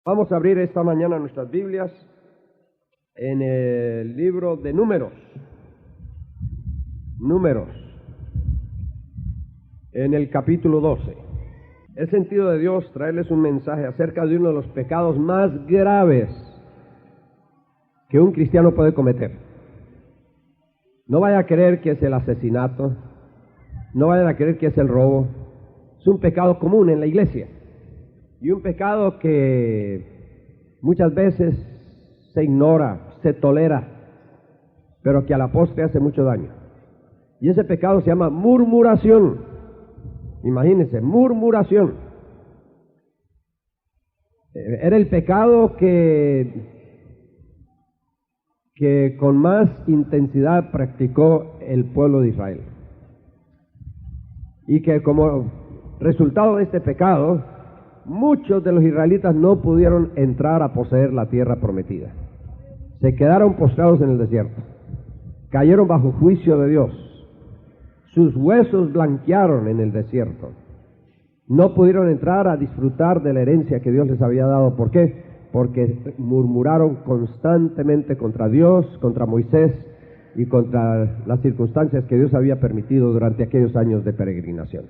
Vamos a abrir esta mañana nuestras Biblias en el libro de Números, en el capítulo 12. Es sentido de Dios traerles un mensaje acerca de uno de los pecados más graves que un cristiano puede cometer. No vaya a creer que es el asesinato, no vayan a creer que es el robo. Es un pecado común en la iglesia y un pecado que muchas veces se ignora, se tolera, pero que a la postre hace mucho daño. Y ese pecado se llama murmuración. Imagínense, murmuración. Era el pecado que con más intensidad practicó el pueblo de Israel. Y que como resultado de este pecado, muchos de los israelitas no pudieron entrar a poseer la tierra prometida. Se quedaron postrados en el desierto. Cayeron bajo juicio de Dios. Sus huesos blanquearon en el desierto. No pudieron entrar a disfrutar de la herencia que Dios les había dado. ¿Por qué? Porque murmuraron constantemente contra Dios, contra Moisés y contra las circunstancias que Dios había permitido durante aquellos años de peregrinación.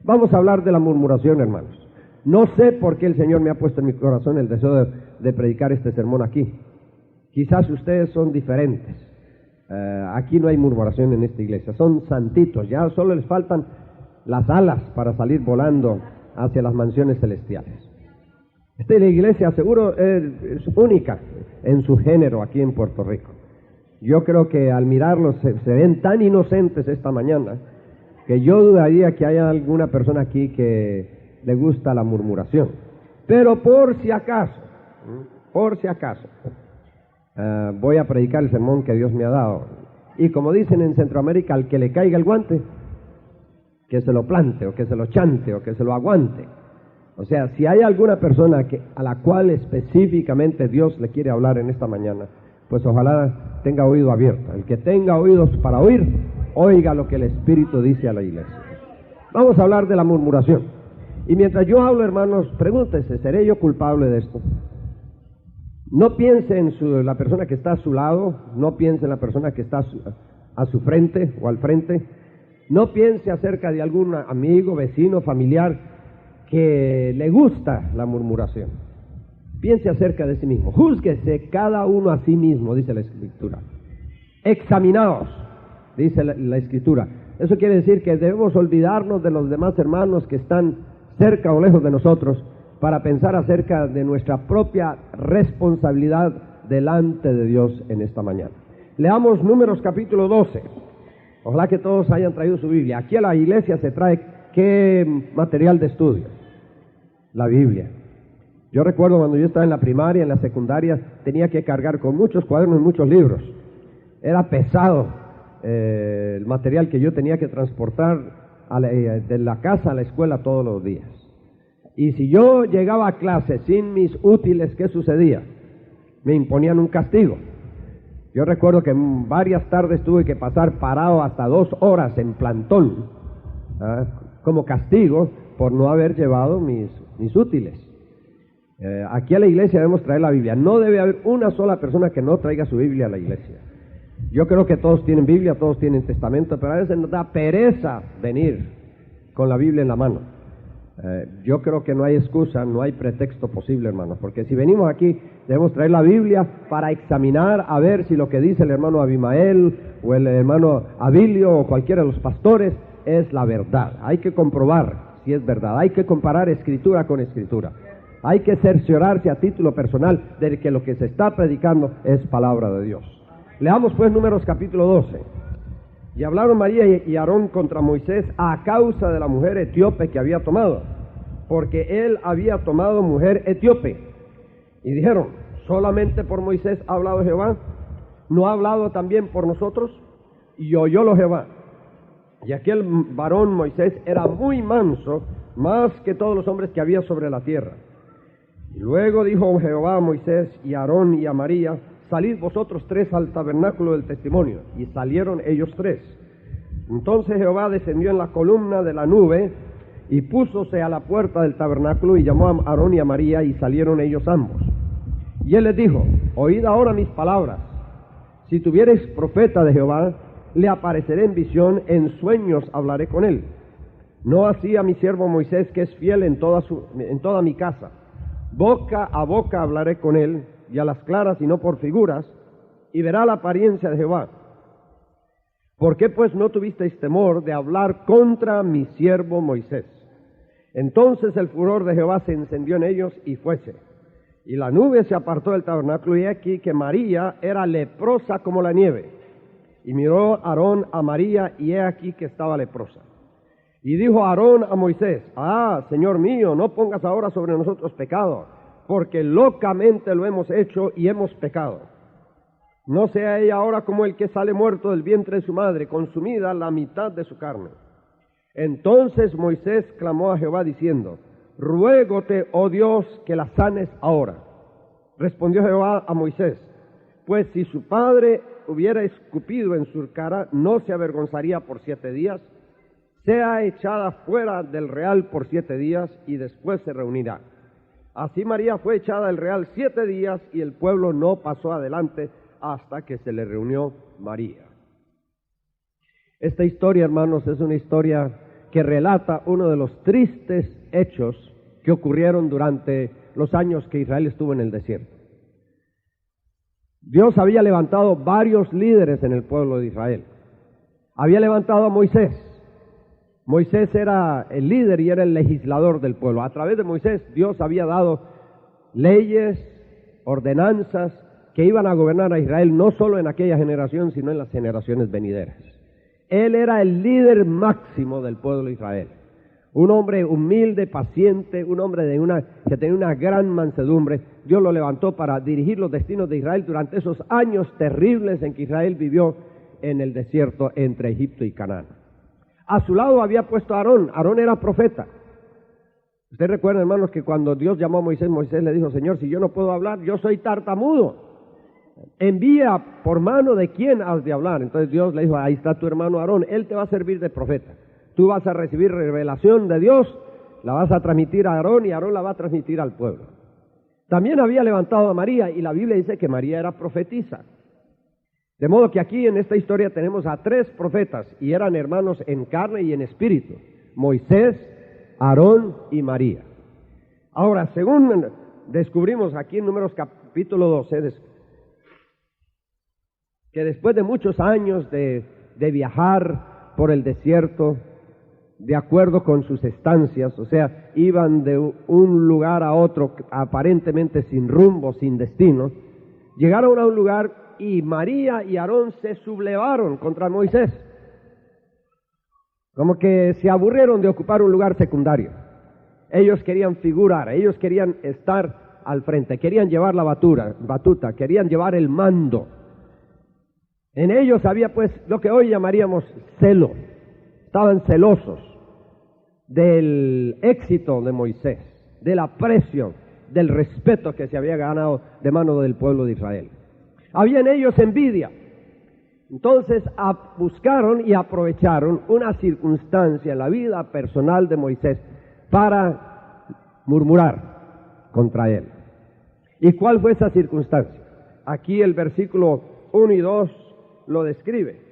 Vamos a hablar de la murmuración, hermanos. No sé por qué el Señor me ha puesto en mi corazón el deseo de predicar este sermón aquí. Quizás ustedes son diferentes. Aquí no hay murmuración en esta iglesia. Son santitos. Ya solo les faltan las alas para salir volando hacia las mansiones celestiales. Esta iglesia seguro es única en su género aquí en Puerto Rico. Yo creo que al mirarlos se ven tan inocentes esta mañana que yo dudaría que haya alguna persona aquí que le gusta la murmuración. Pero por si acaso, voy a predicar el sermón que Dios me ha dado. Y como dicen en Centroamérica, al que le caiga el guante, que se lo plante, o que se lo chante, o que se lo aguante. O sea, si hay alguna persona a la cual específicamente Dios le quiere hablar en esta mañana, pues ojalá tenga oído abierto. El que tenga oídos para oír, oiga lo que el Espíritu dice a la iglesia. Vamos a hablar de la murmuración. Y mientras yo hablo, hermanos, pregúntese, ¿seré yo culpable de esto? No piense en la persona que está a su lado, no piense en la persona que está a su frente o al frente. No piense acerca de algún amigo, vecino, familiar que le gusta la murmuración. Piense acerca de sí mismo. Júzguese cada uno a sí mismo, dice la Escritura. Examinaos, dice la Escritura. Eso quiere decir que debemos olvidarnos de los demás hermanos que están cerca o lejos de nosotros para pensar acerca de nuestra propia responsabilidad delante de Dios en esta mañana. Leamos Números capítulo 12. Ojalá que todos hayan traído su Biblia. Aquí a la iglesia se trae ¿qué material de estudio? La Biblia. Yo recuerdo cuando yo estaba en la primaria, en la secundaria, tenía que cargar con muchos cuadernos y muchos libros. Era pesado el material que yo tenía que transportar de la casa a la escuela todos los días. Y si yo llegaba a clase sin mis útiles, ¿qué sucedía? Me imponían un castigo. Yo recuerdo que varias tardes tuve que pasar parado hasta 2 horas en plantón, como castigo por no haber llevado mis útiles. Aquí a la iglesia debemos traer la Biblia. No debe haber una sola persona que no traiga su Biblia a la iglesia. Yo creo que todos tienen Biblia, todos tienen testamento, pero a veces nos da pereza venir con la Biblia en la mano. Yo creo que no hay excusa, no hay pretexto posible, hermanos, porque si venimos aquí debemos traer la Biblia para examinar a ver si lo que dice el hermano Abimael o el hermano Abilio o cualquiera de los pastores es la verdad. Hay que comprobar si es verdad, hay que comparar Escritura con Escritura, hay que cerciorarse a título personal de que lo que se está predicando es palabra de Dios. Leamos pues Números capítulo 12. Y hablaron María y Aarón contra Moisés a causa de la mujer etíope que había tomado, porque él había tomado mujer etíope. Y dijeron, ¿solamente por Moisés ha hablado Jehová? ¿No ha hablado también por nosotros? Y oyólo Jehová. Y aquel varón Moisés era muy manso, más que todos los hombres que había sobre la tierra. Y luego dijo Jehová a Moisés y a Aarón y a María, salid vosotros 3 al tabernáculo del testimonio. Y salieron ellos 3. Entonces Jehová descendió en la columna de la nube y púsose a la puerta del tabernáculo y llamó a Aarón y a María, y salieron ellos ambos. Y él les dijo: oíd ahora mis palabras. Si tuviereis profeta de Jehová, le apareceré en visión, en sueños hablaré con él. No así a mi siervo Moisés, que es fiel en toda mi casa. Boca a boca hablaré con él, y a las claras y no por figuras, y verá la apariencia de Jehová. ¿Por qué pues no tuvisteis temor de hablar contra mi siervo Moisés? Entonces el furor de Jehová se encendió en ellos, y fuese. Y la nube se apartó del tabernáculo, y aquí que María era leprosa como la nieve. Y miró Aarón a María, y he aquí que estaba leprosa. Y dijo Aarón a Moisés: Señor mío, no pongas ahora sobre nosotros pecado, porque locamente lo hemos hecho y hemos pecado. No sea ella ahora como el que sale muerto del vientre de su madre, consumida la mitad de su carne. Entonces Moisés clamó a Jehová diciendo: ruégote, oh Dios, que la sanes ahora. Respondió Jehová a Moisés: pues si su padre hubiera escupido en su cara, ¿no se avergonzaría por 7 días? Sea echada fuera del real por 7 días, y después se reunirá. Así María fue echada del real 7 días, y el pueblo no pasó adelante hasta que se le reunió María. Esta historia, hermanos, es una historia que relata uno de los tristes hechos que ocurrieron durante los años que Israel estuvo en el desierto. Dios había levantado varios líderes en el pueblo de Israel. Había levantado a Moisés. Moisés era el líder y era el legislador del pueblo. A través de Moisés, Dios había dado leyes, ordenanzas que iban a gobernar a Israel no solo en aquella generación, sino en las generaciones venideras. Él era el líder máximo del pueblo de Israel. Un hombre humilde, paciente, un hombre que tenía una gran mansedumbre. Dios lo levantó para dirigir los destinos de Israel durante esos años terribles en que Israel vivió en el desierto entre Egipto y Canaán. A su lado había puesto a Aarón. Aarón era profeta. Ustedes recuerdan, hermanos, que cuando Dios llamó a Moisés, Moisés le dijo: Señor, si yo no puedo hablar, yo soy tartamudo. Envía por mano de quién has de hablar. Entonces Dios le dijo: ahí está tu hermano Aarón, él te va a servir de profeta. Tú vas a recibir revelación de Dios, la vas a transmitir a Aarón, y Aarón la va a transmitir al pueblo. También había levantado a María, y la Biblia dice que María era profetisa. De modo que aquí en esta historia tenemos a 3 profetas, y eran hermanos en carne y en espíritu: Moisés, Aarón y María. Ahora, según descubrimos aquí en Números capítulo 12, que después de muchos años de viajar por el desierto, de acuerdo con sus estancias, o sea, iban de un lugar a otro aparentemente sin rumbo, sin destino, llegaron a un lugar y María y Aarón se sublevaron contra Moisés. Como que se aburrieron de ocupar un lugar secundario. Ellos querían figurar, ellos querían estar al frente, querían llevar la batuta, querían llevar el mando. En ellos había pues lo que hoy llamaríamos celo. Estaban celosos del éxito de Moisés, del aprecio, del respeto que se había ganado de mano del pueblo de Israel. Había en ellos envidia. Entonces buscaron y aprovecharon una circunstancia en la vida personal de Moisés para murmurar contra él. ¿Y cuál fue esa circunstancia? Aquí el versículo 1 y 2 lo describe.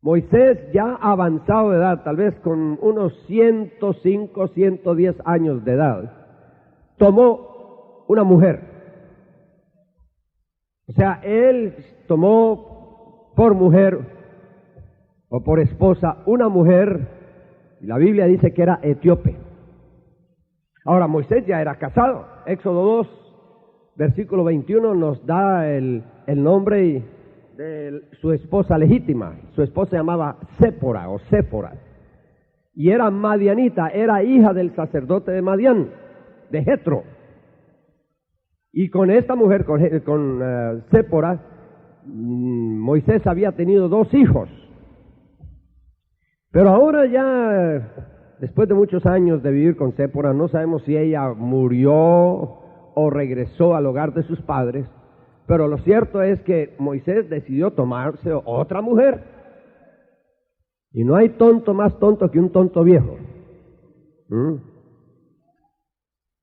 Moisés, ya avanzado de edad, tal vez con unos 105, 110 años de edad, tomó una mujer. O sea, él tomó por mujer o por esposa una mujer, y la Biblia dice que era etíope. Ahora, Moisés ya era casado. Éxodo 2, versículo 21 nos da el nombre de su esposa legítima. Su esposa se llamaba Séfora o Séfora, y era madianita, era hija del sacerdote de Madián, de Jetro. Y con esta mujer, con Séfora, Moisés había tenido 2 hijos. Pero ahora ya, después de muchos años de vivir con Séfora, no sabemos si ella murió o regresó al hogar de sus padres. Pero lo cierto es que Moisés decidió tomarse otra mujer. Y no hay tonto más tonto que un tonto viejo. ¿Mm?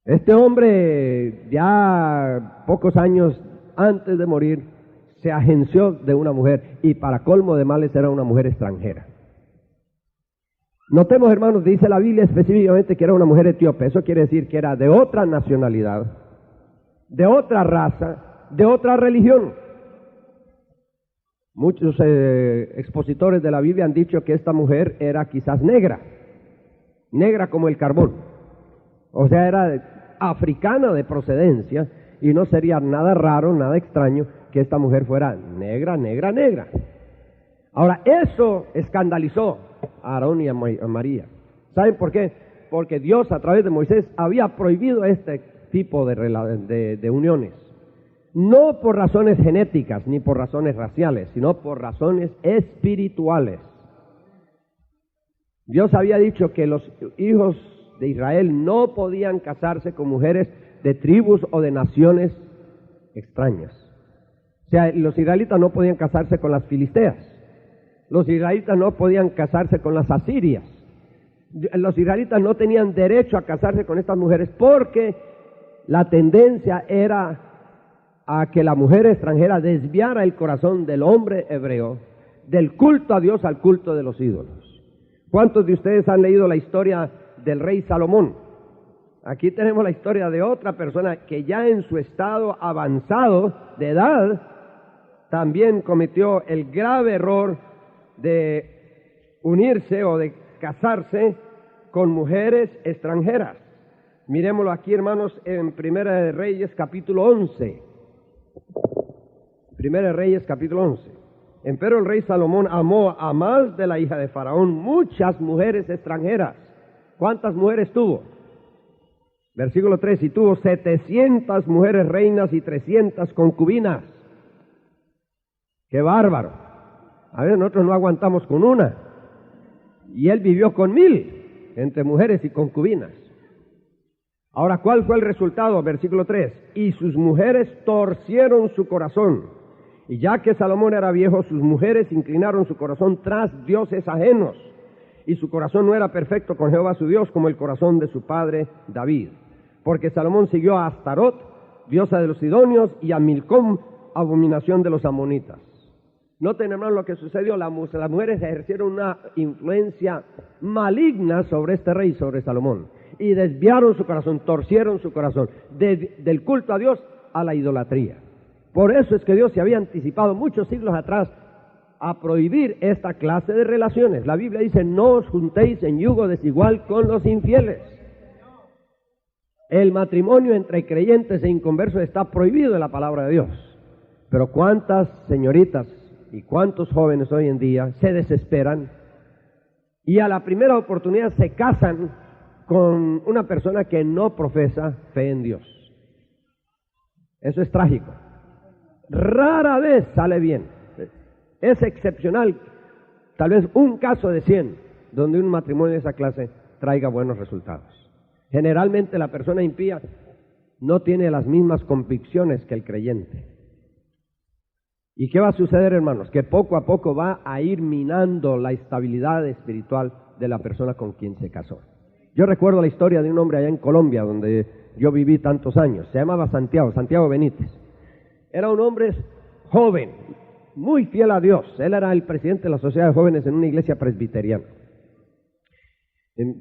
Este hombre, ya pocos años antes de morir, se agenció de una mujer, y para colmo de males era una mujer extranjera. Notemos, hermanos, dice la Biblia específicamente que era una mujer etíope. Eso quiere decir que era de otra nacionalidad, de otra raza, de otra religión. Muchos expositores de la Biblia han dicho que esta mujer era quizás negra como el carbón. O sea, era africana de procedencia, y no sería nada raro, nada extraño que esta mujer fuera negra. Ahora, eso escandalizó a Aarón y a María. ¿Saben por qué? Porque Dios, a través de Moisés, había prohibido este tipo de uniones. No por razones genéticas ni por razones raciales, sino por razones espirituales. Dios había dicho que los hijos de Israel no podían casarse con mujeres de tribus o de naciones extrañas. O sea, los israelitas no podían casarse con las filisteas. Los israelitas no podían casarse con las asirias. Los israelitas no tenían derecho a casarse con estas mujeres porque la tendencia era a que la mujer extranjera desviara el corazón del hombre hebreo del culto a Dios al culto de los ídolos. ¿Cuántos de ustedes han leído la historia del rey Salomón? Aquí tenemos la historia de otra persona que ya en su estado avanzado de edad también cometió el grave error de unirse o de casarse con mujeres extranjeras. Mirémoslo aquí, hermanos, en Primera de Reyes capítulo 11. Primera de Reyes capítulo 11. Empero el rey Salomón amó a más de la hija de Faraón muchas mujeres extranjeras. ¿Cuántas mujeres tuvo? Versículo 3, y tuvo 700 mujeres reinas y 300 concubinas. ¡Qué bárbaro! A ver, nosotros no aguantamos con una. Y él vivió con 1000 entre mujeres y concubinas. Ahora, ¿cuál fue el resultado? Versículo 3, y sus mujeres torcieron su corazón. Y ya que Salomón era viejo, sus mujeres inclinaron su corazón tras dioses ajenos. Y su corazón no era perfecto con Jehová su Dios como el corazón de su padre David. Porque Salomón siguió a Astarot, diosa de los sidonios, y a Milcom, abominación de los amonitas. Noten, hermano, lo que sucedió. Las mujeres ejercieron una influencia maligna sobre este rey, sobre Salomón. Y desviaron su corazón, torcieron su corazón, del culto a Dios a la idolatría. Por eso es que Dios se había anticipado muchos siglos atrás a prohibir esta clase de relaciones. La Biblia dice, no os juntéis en yugo desigual con los infieles. El matrimonio entre creyentes e inconversos está prohibido en la palabra de Dios. Pero cuántas señoritas y cuántos jóvenes hoy en día se desesperan y a la primera oportunidad se casan con una persona que no profesa fe en Dios. Eso es trágico. Rara vez sale bien. Es excepcional, tal vez un caso de 100, donde un matrimonio de esa clase traiga buenos resultados. Generalmente la persona impía no tiene las mismas convicciones que el creyente. ¿Y qué va a suceder, hermanos? Que poco a poco va a ir minando la estabilidad espiritual de la persona con quien se casó. Yo recuerdo la historia de un hombre allá en Colombia, donde yo viví tantos años. Se llamaba Santiago Benítez. Era un hombre joven, muy fiel a Dios. Él era el presidente de la Sociedad de Jóvenes en una iglesia presbiteriana.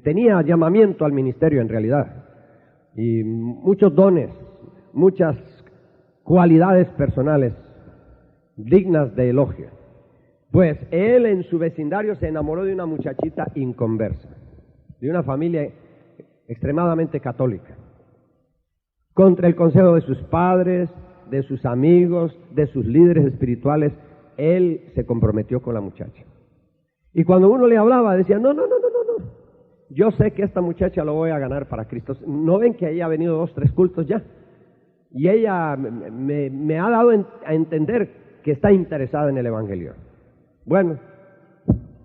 Tenía llamamiento al ministerio en realidad, y muchos dones, muchas cualidades personales dignas de elogio. Pues él en su vecindario se enamoró de una muchachita inconversa, de una familia extremadamente católica. Contra el consejo de sus padres, de sus amigos, de sus líderes espirituales, él se comprometió con la muchacha. Y cuando uno le hablaba, decía, no, yo sé que esta muchacha lo voy a ganar para Cristo. ¿No ven que ella ha venido 2, 3 cultos ya? Y ella me ha dado a entender que está interesada en el Evangelio. Bueno,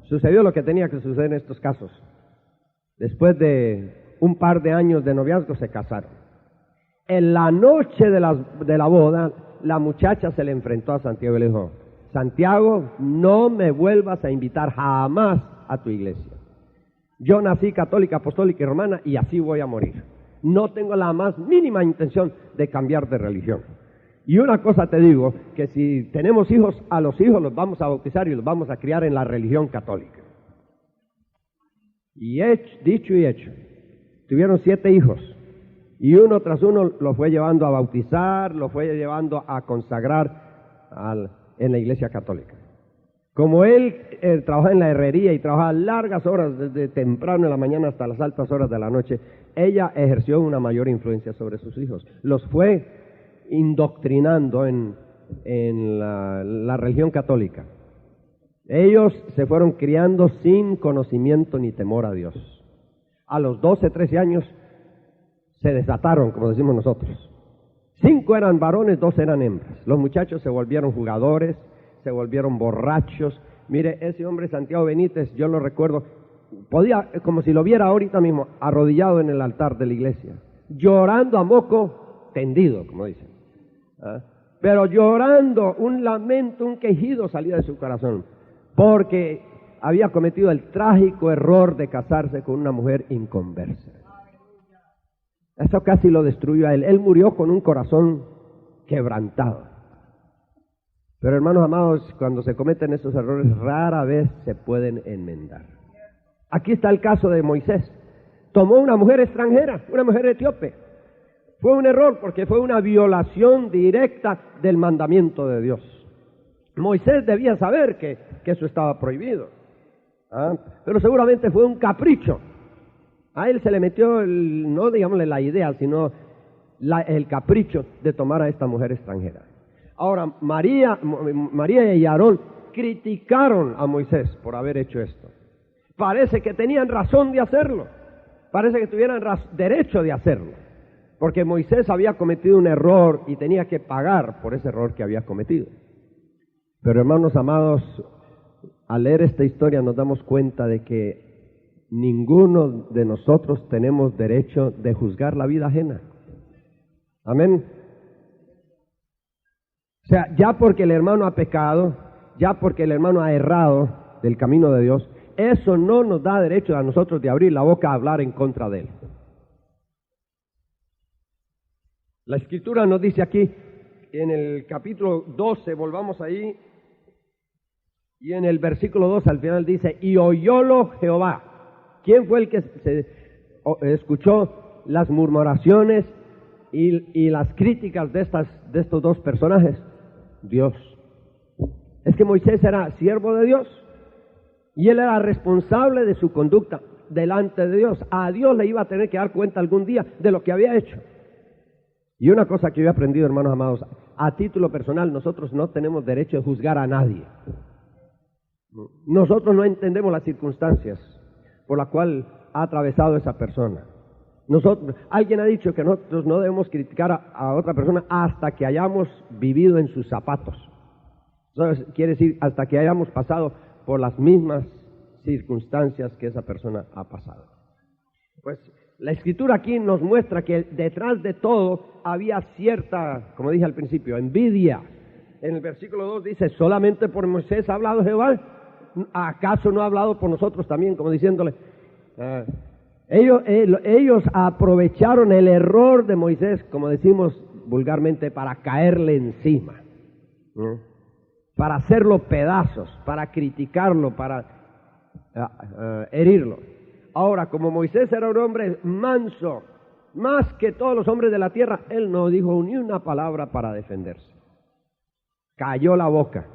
sucedió lo que tenía que suceder en estos casos. Después de un par de años de noviazgo se casaron. En la noche de la boda, la muchacha se le enfrentó a Santiago y le dijo, Santiago, no me vuelvas a invitar jamás a tu iglesia. Yo nací católica, apostólica y romana y así voy a morir. No tengo la más mínima intención de cambiar de religión. Y una cosa te digo, que si tenemos hijos, a los hijos los vamos a bautizar y los vamos a criar en la religión católica. Y dicho y hecho, tuvieron 7 hijos y uno tras uno lo fue llevando a bautizar, lo fue llevando a consagrar en la iglesia católica. Como él trabajaba en la herrería y trabajaba largas horas, desde temprano en la mañana hasta las altas horas de la noche, ella ejerció una mayor influencia sobre sus hijos. Los fue indoctrinando en la religión católica. Ellos se fueron criando sin conocimiento ni temor a Dios. A los 12, 13 años se desataron, como decimos nosotros. 5 eran varones, 2 eran hembras. Los muchachos se volvieron jugadores, se volvieron borrachos. Mire, ese hombre Santiago Benítez, yo lo recuerdo, podía, como si lo viera ahorita mismo, arrodillado en el altar de la iglesia, llorando a moco tendido, como dicen. Pero llorando, un lamento, un quejido salía de su corazón, porque había cometido el trágico error de casarse con una mujer inconversa. Eso casi lo destruyó a él. Él murió con un corazón quebrantado. Pero hermanos amados, cuando se cometen esos errores, rara vez se pueden enmendar. Aquí está el caso de Moisés. Tomó una mujer extranjera, una mujer etíope. Fue un error porque fue una violación directa del mandamiento de Dios. Moisés debía saber que eso estaba prohibido. Pero seguramente fue un capricho. A él se le metió, no digámosle la idea, sino el capricho de tomar a esta mujer extranjera. Ahora, María y Aarón criticaron a Moisés por haber hecho esto. Parece que tenían razón de hacerlo. Parece que tuvieran derecho de hacerlo. Porque Moisés había cometido un error y tenía que pagar por ese error que había cometido. Pero hermanos amados, al leer esta historia nos damos cuenta de que ninguno de nosotros tenemos derecho de juzgar la vida ajena. Amén. O sea, ya porque el hermano ha pecado, ya porque el hermano ha errado del camino de Dios, eso no nos da derecho a nosotros de abrir la boca a hablar en contra de él. La Escritura nos dice aquí, en el capítulo 12, volvamos ahí, y en el versículo 2 al final dice, y oyólo Jehová. ¿Quién fue el que escuchó las murmuraciones y las críticas de estos dos personajes? Dios. Es que Moisés era siervo de Dios y él era responsable de su conducta delante de Dios. A Dios le iba a tener que dar cuenta algún día de lo que había hecho. Y una cosa que yo he aprendido, hermanos amados, a título personal, nosotros no tenemos derecho de juzgar a nadie. Nosotros no entendemos las circunstancias por las cuales ha atravesado esa persona. Alguien ha dicho que nosotros no debemos criticar a otra persona hasta que hayamos vivido en sus zapatos. Eso quiere decir hasta que hayamos pasado por las mismas circunstancias que esa persona ha pasado. Pues la Escritura aquí nos muestra que detrás de todo había cierta, como dije al principio, envidia. En el versículo 2 dice, solamente por Moisés ha hablado Jehová, ¿acaso no ha hablado por nosotros también? Como diciéndole, ellos aprovecharon el error de Moisés, como decimos vulgarmente, para caerle encima, para hacerlo pedazos, para criticarlo, para herirlo. Ahora, como Moisés era un hombre manso, más que todos los hombres de la tierra, él no dijo ni una palabra para defenderse. Cayó la boca.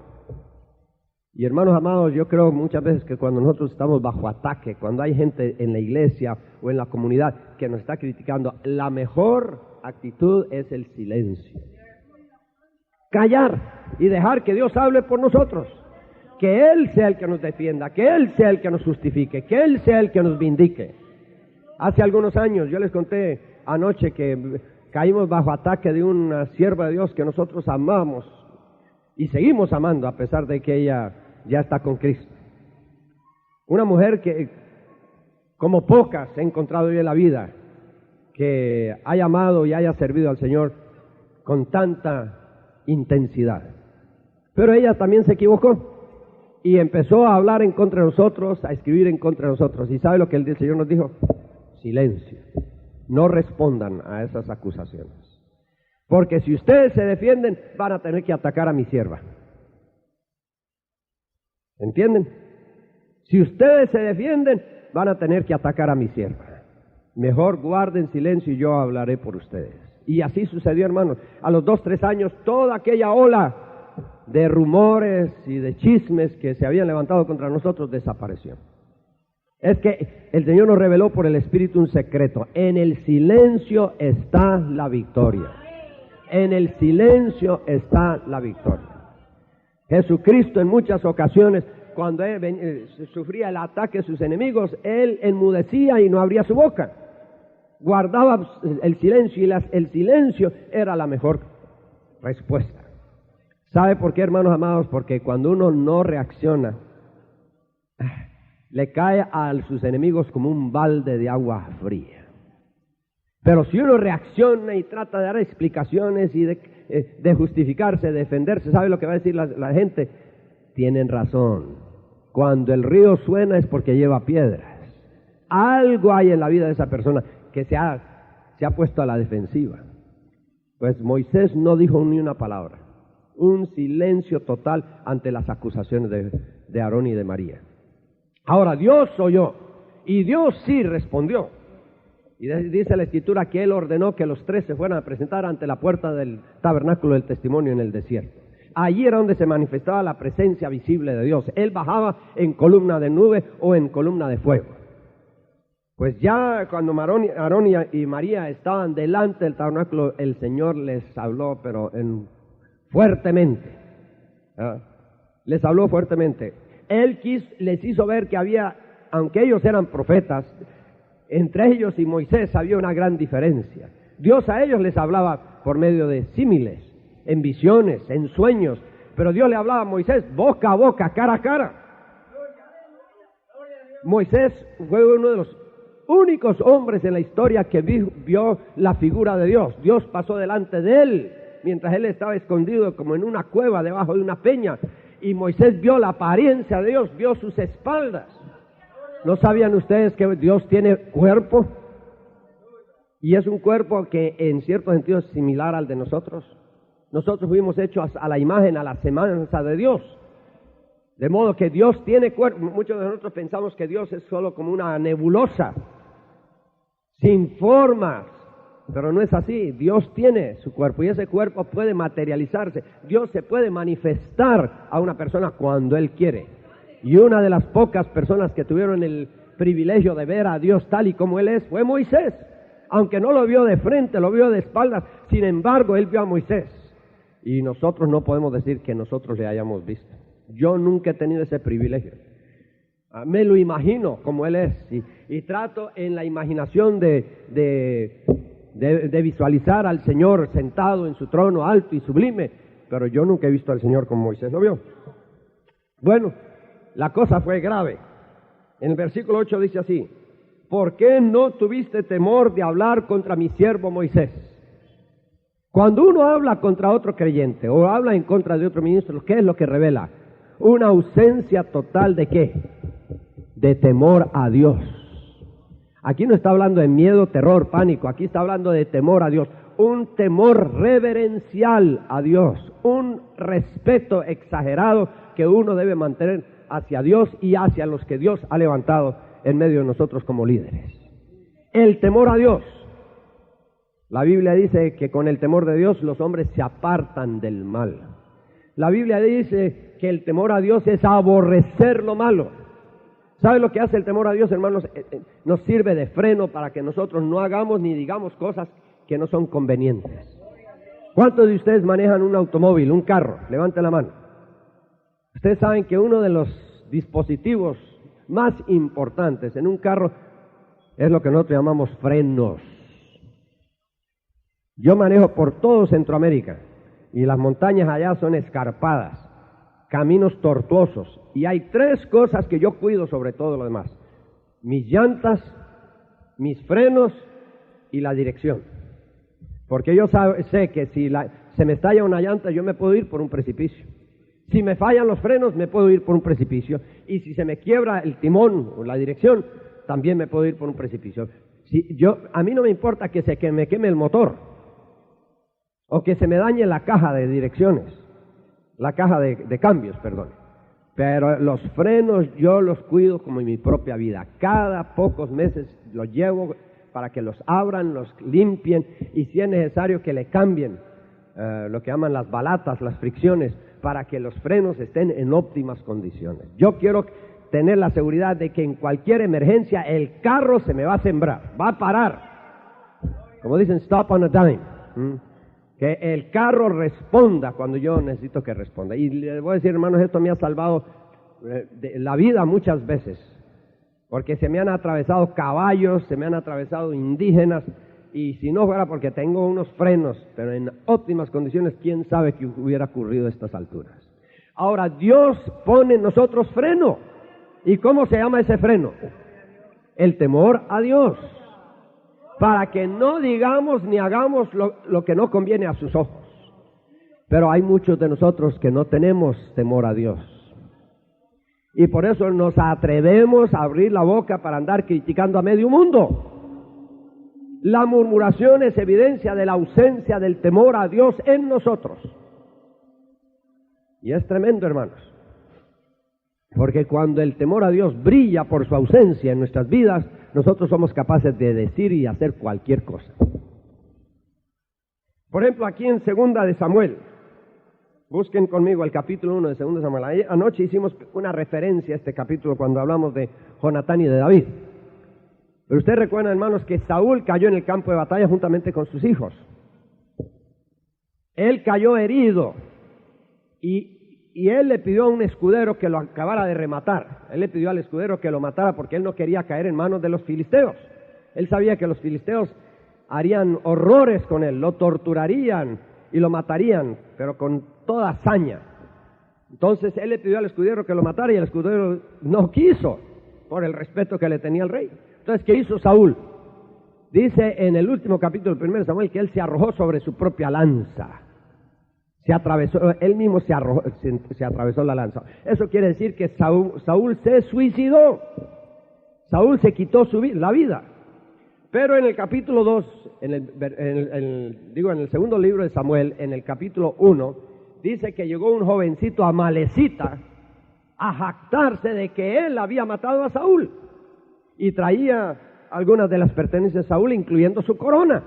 Y hermanos amados, yo creo muchas veces que cuando nosotros estamos bajo ataque, cuando hay gente en la iglesia o en la comunidad que nos está criticando, la mejor actitud es el silencio. Callar y dejar que Dios hable por nosotros. Que Él sea el que nos defienda, que Él sea el que nos justifique, que Él sea el que nos vindique. Hace algunos años, yo les conté anoche que caímos bajo ataque de una sierva de Dios que nosotros amamos y seguimos amando a pesar de que ella ya está con Cristo. Una mujer que, como pocas he encontrado yo en la vida, que haya amado y haya servido al Señor con tanta intensidad. Pero ella también se equivocó. y empezó a hablar en contra de nosotros, a escribir en contra de nosotros. ¿Y sabe lo que el Señor nos dijo? Silencio. No respondan a esas acusaciones. Porque si ustedes se defienden, van a tener que atacar a mi sierva. ¿Entienden? Si ustedes se defienden, van a tener que atacar a mi sierva. Mejor guarden silencio y yo hablaré por ustedes. Y así sucedió, hermanos. A los 2, 3 años, toda aquella ola de rumores y de chismes que se habían levantado contra nosotros desapareció. Es que el Señor nos reveló por el Espíritu un secreto. En el silencio está la victoria. En el silencio está la victoria. Jesucristo en muchas ocasiones, cuando él sufría el ataque de sus enemigos, él enmudecía y no abría su boca. Guardaba el silencio y el silencio era la mejor respuesta. ¿Sabe por qué, hermanos amados? Porque cuando uno no reacciona, le cae a sus enemigos como un balde de agua fría. Pero si uno reacciona y trata de dar explicaciones y de justificarse, de defenderse, ¿sabe lo que va a decir la gente? Tienen razón. Cuando el río suena es porque lleva piedras. Algo hay en la vida de esa persona que se ha puesto a la defensiva. Pues Moisés no dijo ni una palabra. Un silencio total ante las acusaciones de Aarón y de María. Ahora, Dios oyó, y Dios sí respondió. Y dice la Escritura que Él ordenó que los 3 se fueran a presentar ante la puerta del tabernáculo del testimonio en el desierto. Allí era donde se manifestaba la presencia visible de Dios. Él bajaba en columna de nube o en columna de fuego. Pues ya cuando Aarón y María estaban delante del tabernáculo, el Señor les habló, pero fuertemente. Les habló fuertemente. Él les hizo ver que había, aunque ellos eran profetas, entre ellos y Moisés había una gran diferencia. Dios a ellos les hablaba por medio de símiles, en visiones, en sueños, pero Dios le hablaba a Moisés boca a boca, cara a cara. Moisés fue uno de los únicos hombres en la historia que vio la figura de Dios. Dios pasó delante de él, mientras él estaba escondido como en una cueva debajo de una peña, y Moisés vio la apariencia de Dios, vio sus espaldas. ¿No sabían ustedes que Dios tiene cuerpo? Y es un cuerpo que en cierto sentido es similar al de nosotros. Nosotros fuimos hechos a la imagen, a la semejanza de Dios. De modo que Dios tiene cuerpo. Muchos de nosotros pensamos que Dios es solo como una nebulosa, sin formas. Pero no es así. Dios tiene su cuerpo y ese cuerpo puede materializarse. Dios se puede manifestar a una persona cuando Él quiere. Y una de las pocas personas que tuvieron el privilegio de ver a Dios tal y como Él es fue Moisés. Aunque no lo vio de frente, lo vio de espaldas, sin embargo Él vio a Moisés. Y nosotros no podemos decir que nosotros le hayamos visto. Yo nunca he tenido ese privilegio. Me lo imagino como Él es y trato en la imaginación de visualizar al Señor sentado en su trono alto y sublime, pero yo nunca he visto al Señor como Moisés lo vio. Bueno, la cosa fue grave. En el versículo 8 dice así: ¿por qué no tuviste temor de hablar contra mi siervo Moisés? Cuando uno habla contra otro creyente o habla en contra de otro ministro, ¿qué es lo que revela? Una ausencia total ¿de qué? De temor a Dios. Aquí no está hablando de miedo, terror, pánico, aquí está hablando de temor a Dios. Un temor reverencial a Dios, un respeto exagerado que uno debe mantener hacia Dios y hacia los que Dios ha levantado en medio de nosotros como líderes. El temor a Dios. La Biblia dice que con el temor de Dios los hombres se apartan del mal. La Biblia dice que el temor a Dios es aborrecer lo malo. ¿Sabe lo que hace el temor a Dios, hermanos? Nos sirve de freno para que nosotros no hagamos ni digamos cosas que no son convenientes. ¿Cuántos de ustedes manejan un automóvil, un carro? Levanten la mano. Ustedes saben que uno de los dispositivos más importantes en un carro es lo que nosotros llamamos frenos. Yo manejo por todo Centroamérica y las montañas allá son escarpadas, caminos tortuosos, y hay 3 cosas que yo cuido sobre todo lo demás: mis llantas, mis frenos y la dirección. Porque yo sé que si se me estalla una llanta yo me puedo ir por un precipicio. Si me fallan los frenos, me puedo ir por un precipicio. Y si se me quiebra el timón o la dirección, también me puedo ir por un precipicio. A mí no me importa que me queme el motor o que se me dañe la caja de direcciones, la caja de cambios, perdón. Pero los frenos yo los cuido como en mi propia vida. Cada pocos meses los llevo para que los abran, los limpien y si es necesario que le cambien lo que llaman las balatas, las fricciones, para que los frenos estén en óptimas condiciones. Yo quiero tener la seguridad de que en cualquier emergencia el carro se me va a sembrar, va a parar. Como dicen, stop on a dime. Que el carro responda cuando yo necesito que responda. Y les voy a decir, hermanos, esto me ha salvado la vida muchas veces. Porque se me han atravesado caballos, se me han atravesado indígenas, y si no fuera porque tengo unos frenos, pero en óptimas condiciones, quién sabe qué hubiera ocurrido a estas alturas. Ahora, Dios pone en nosotros freno. ¿Y cómo se llama ese freno? El temor a Dios. Para que no digamos ni hagamos lo que no conviene a sus ojos. Pero hay muchos de nosotros que no tenemos temor a Dios. Y por eso nos atrevemos a abrir la boca para andar criticando a medio mundo. La murmuración es evidencia de la ausencia del temor a Dios en nosotros. Y es tremendo, hermanos. Porque cuando el temor a Dios brilla por su ausencia en nuestras vidas, nosotros somos capaces de decir y hacer cualquier cosa. Por ejemplo, aquí en 2 de Samuel, busquen conmigo el capítulo 1 de 2 de Samuel. Anoche hicimos una referencia a este capítulo cuando hablamos de Jonatán y de David. Pero ustedes recuerdan, hermanos, que Saúl cayó en el campo de batalla juntamente con sus hijos. Él cayó herido y él le pidió a un escudero que lo acabara de rematar. Él le pidió al escudero que lo matara porque él no quería caer en manos de los filisteos. Él sabía que los filisteos harían horrores con él, lo torturarían y lo matarían, pero con toda hazaña. Entonces él le pidió al escudero que lo matara y el escudero no quiso, por el respeto que le tenía al rey. Entonces, ¿qué hizo Saúl? Dice en el último capítulo del 1 de Samuel que él se arrojó sobre su propia lanza. Se atravesó, él mismo se atravesó la lanza. Eso quiere decir que Saúl se suicidó. Saúl se quitó la vida. Pero en el capítulo 2, en el segundo libro de Samuel, en el capítulo 1, dice que llegó un jovencito amalecita a jactarse de que él había matado a Saúl. Y traía algunas de las pertenencias de Saúl, incluyendo su corona.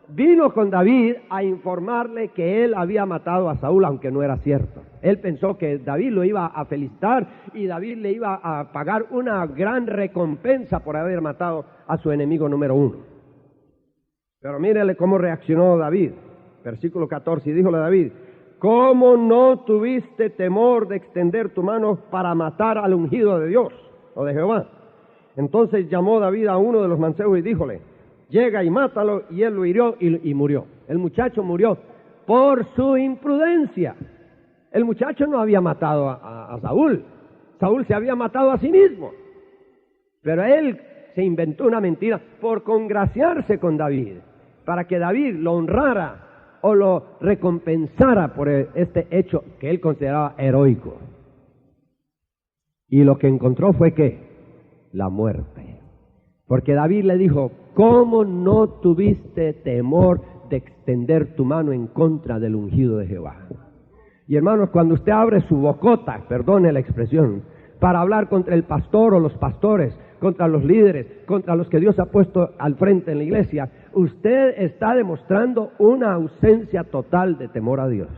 Vino con David a informarle que él había matado a Saúl, aunque no era cierto. Él pensó que David lo iba a felicitar y David le iba a pagar una gran recompensa por haber matado a su enemigo número 1. Pero mírele cómo reaccionó David. Versículo 14, y díjole a David: ¿cómo no tuviste temor de extender tu mano para matar al ungido de Dios o de Jehová? Entonces llamó David a uno de los mancebos y díjole: llega y mátalo, y él lo hirió y murió. El muchacho murió por su imprudencia. El muchacho no había matado a Saúl. Saúl se había matado a sí mismo. Pero él se inventó una mentira por congraciarse con David, para que David lo honrara o lo recompensara por este hecho que él consideraba heroico. Y lo que encontró fue ¿qué? La muerte. Porque David le dijo: ¿cómo no tuviste temor de extender tu mano en contra del ungido de Jehová? Y hermanos, cuando usted abre su bocota, perdone la expresión, para hablar contra el pastor o los pastores, contra los líderes, contra los que Dios ha puesto al frente en la iglesia, usted está demostrando una ausencia total de temor a Dios.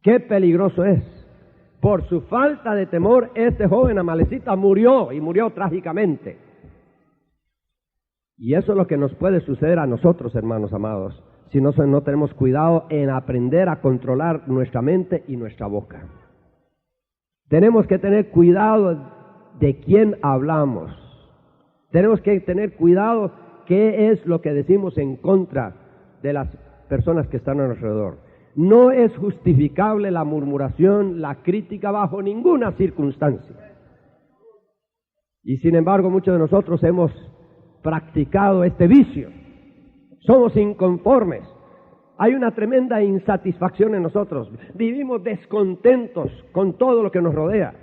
¡Qué peligroso es! Por su falta de temor, este joven amalecita murió, y murió trágicamente. Y eso es lo que nos puede suceder a nosotros, hermanos amados, si no tenemos cuidado en aprender a controlar nuestra mente y nuestra boca. Tenemos que tener cuidado de quién hablamos. Tenemos que tener cuidado qué es lo que decimos en contra de las personas que están a nuestro alrededor. No es justificable la murmuración, la crítica bajo ninguna circunstancia. Y sin embargo, muchos de nosotros hemos practicado este vicio. Somos inconformes. Hay una tremenda insatisfacción en nosotros. Vivimos descontentos con todo lo que nos rodea.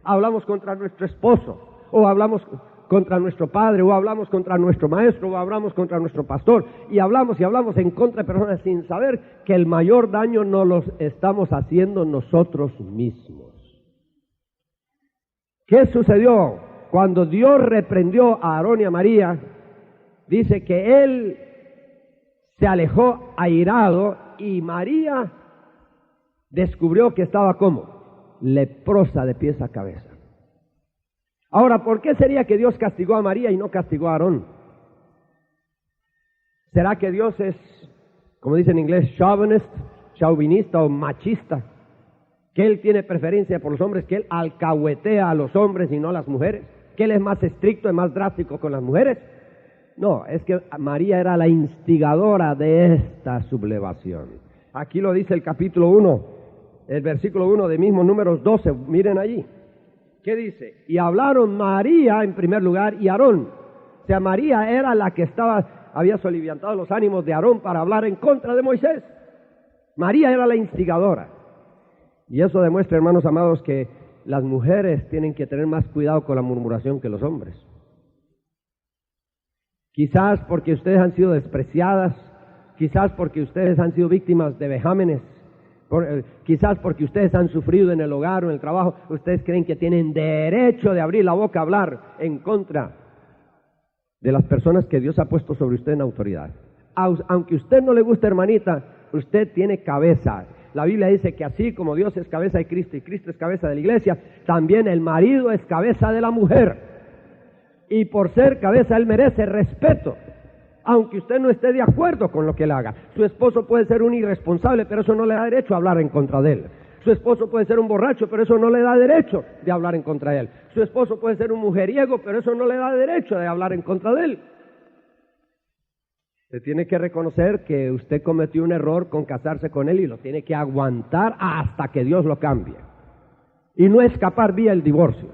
Hablamos contra nuestro esposo, o hablamos contra nuestro padre, o hablamos contra nuestro maestro, o hablamos contra nuestro pastor, y hablamos en contra de personas sin saber que el mayor daño nos lo estamos haciendo nosotros mismos. ¿Qué sucedió? Cuando Dios reprendió a Aarón y a María, dice que él se alejó airado y María descubrió que estaba como leprosa de pies a cabeza. Ahora, ¿por qué sería que Dios castigó a María y no castigó a Aarón? ¿Será que Dios es, como dice en inglés, chauvinista o machista? Que Él tiene preferencia por los hombres, que Él alcahuetea a los hombres y no a las mujeres, que Él es más estricto y más drástico con las mujeres. No, es que María era la instigadora de esta sublevación. Aquí lo dice el capítulo 1, el versículo 1 de mismo Números 12, miren allí. ¿Qué dice? Y hablaron María en primer lugar y Aarón. O sea, María era la que había soliviantado los ánimos de Aarón para hablar en contra de Moisés. María era la instigadora. Y eso demuestra, hermanos amados, que las mujeres tienen que tener más cuidado con la murmuración que los hombres. Quizás porque ustedes han sido despreciadas, quizás porque ustedes han sido víctimas de vejámenes, quizás porque ustedes han sufrido en el hogar o en el trabajo, ustedes creen que tienen derecho de abrir la boca a hablar en contra de las personas que Dios ha puesto sobre usted en autoridad. Aunque a usted no le guste, hermanita, usted tiene cabeza. La Biblia dice que así como Dios es cabeza de Cristo y Cristo es cabeza de la iglesia, también el marido es cabeza de la mujer. Y por ser cabeza, él merece respeto, aunque usted no esté de acuerdo con lo que él haga. Su esposo puede ser un irresponsable, pero eso no le da derecho a hablar en contra de él. Su esposo puede ser un borracho, pero eso no le da derecho de hablar en contra de él. Su esposo puede ser un mujeriego, pero eso no le da derecho de hablar en contra de él. Usted tiene que reconocer que usted cometió un error con casarse con él y lo tiene que aguantar hasta que Dios lo cambie. Y no escapar vía el divorcio.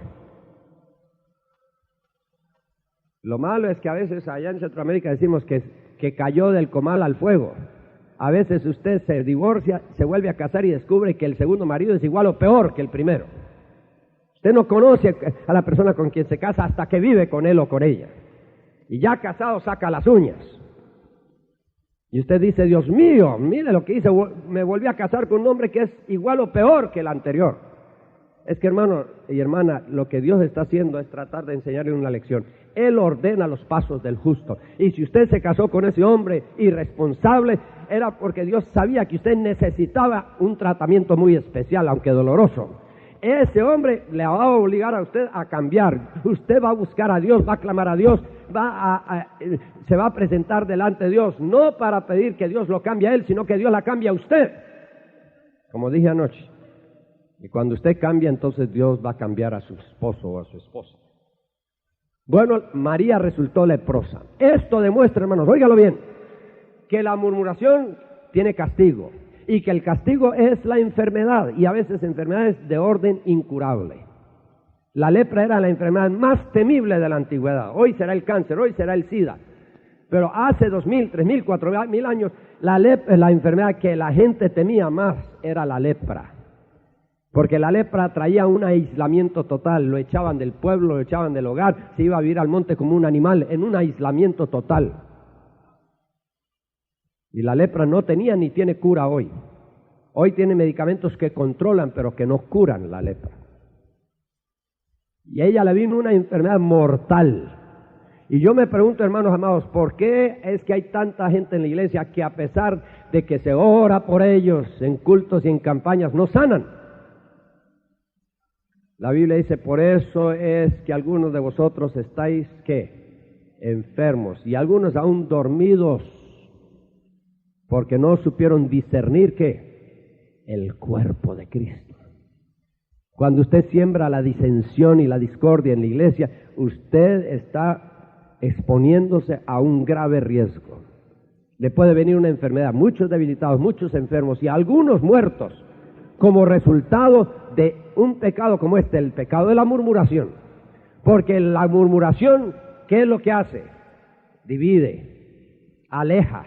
Lo malo es que a veces allá en Centroamérica decimos que cayó del comal al fuego. A veces usted se divorcia, se vuelve a casar y descubre que el segundo marido es igual o peor que el primero. Usted no conoce a la persona con quien se casa hasta que vive con él o con ella. Y ya casado saca las uñas. Y usted dice, Dios mío, mire lo que hice, me volví a casar con un hombre que es igual o peor que el anterior. Es que, hermano y hermana, lo que Dios está haciendo es tratar de enseñarle una lección. Él ordena los pasos del justo. Y si usted se casó con ese hombre irresponsable, era porque Dios sabía que usted necesitaba un tratamiento muy especial, aunque doloroso. Ese hombre le va a obligar a usted a cambiar. Usted va a buscar a Dios, va a clamar a Dios, se va a presentar delante de Dios, no para pedir que Dios lo cambie a él, sino que Dios la cambie a usted. Como dije anoche. Y cuando usted cambia, entonces Dios va a cambiar a su esposo o a su esposa. Bueno, María resultó leprosa. Esto demuestra, hermanos, óigalo bien, que la murmuración tiene castigo y que el castigo es la enfermedad, y a veces enfermedades de orden incurable. La lepra era la enfermedad más temible de la antigüedad. Hoy será el cáncer, hoy será el SIDA. Pero hace 2000, 3000, 4000 años, la enfermedad que la gente temía más era la lepra. Porque la lepra traía un aislamiento total, lo echaban del pueblo, lo echaban del hogar, se iba a vivir al monte como un animal, en un aislamiento total. Y la lepra no tenía ni tiene cura hoy. Hoy tiene medicamentos que controlan, pero que no curan la lepra. Y a ella le vino una enfermedad mortal. Y yo me pregunto, hermanos amados, ¿por qué es que hay tanta gente en la iglesia que a pesar de que se ora por ellos en cultos y en campañas, no sanan? La Biblia dice, por eso es que algunos de vosotros estáis, ¿qué? Enfermos, y algunos aún dormidos, porque no supieron discernir, ¿qué? El cuerpo de Cristo. Cuando usted siembra la disensión y la discordia en la iglesia, usted está exponiéndose a un grave riesgo. Le puede venir una enfermedad, muchos debilitados, muchos enfermos y algunos muertos, como resultado de un pecado como este, el pecado de la murmuración. Porque la murmuración, ¿qué es lo que hace? Divide, aleja,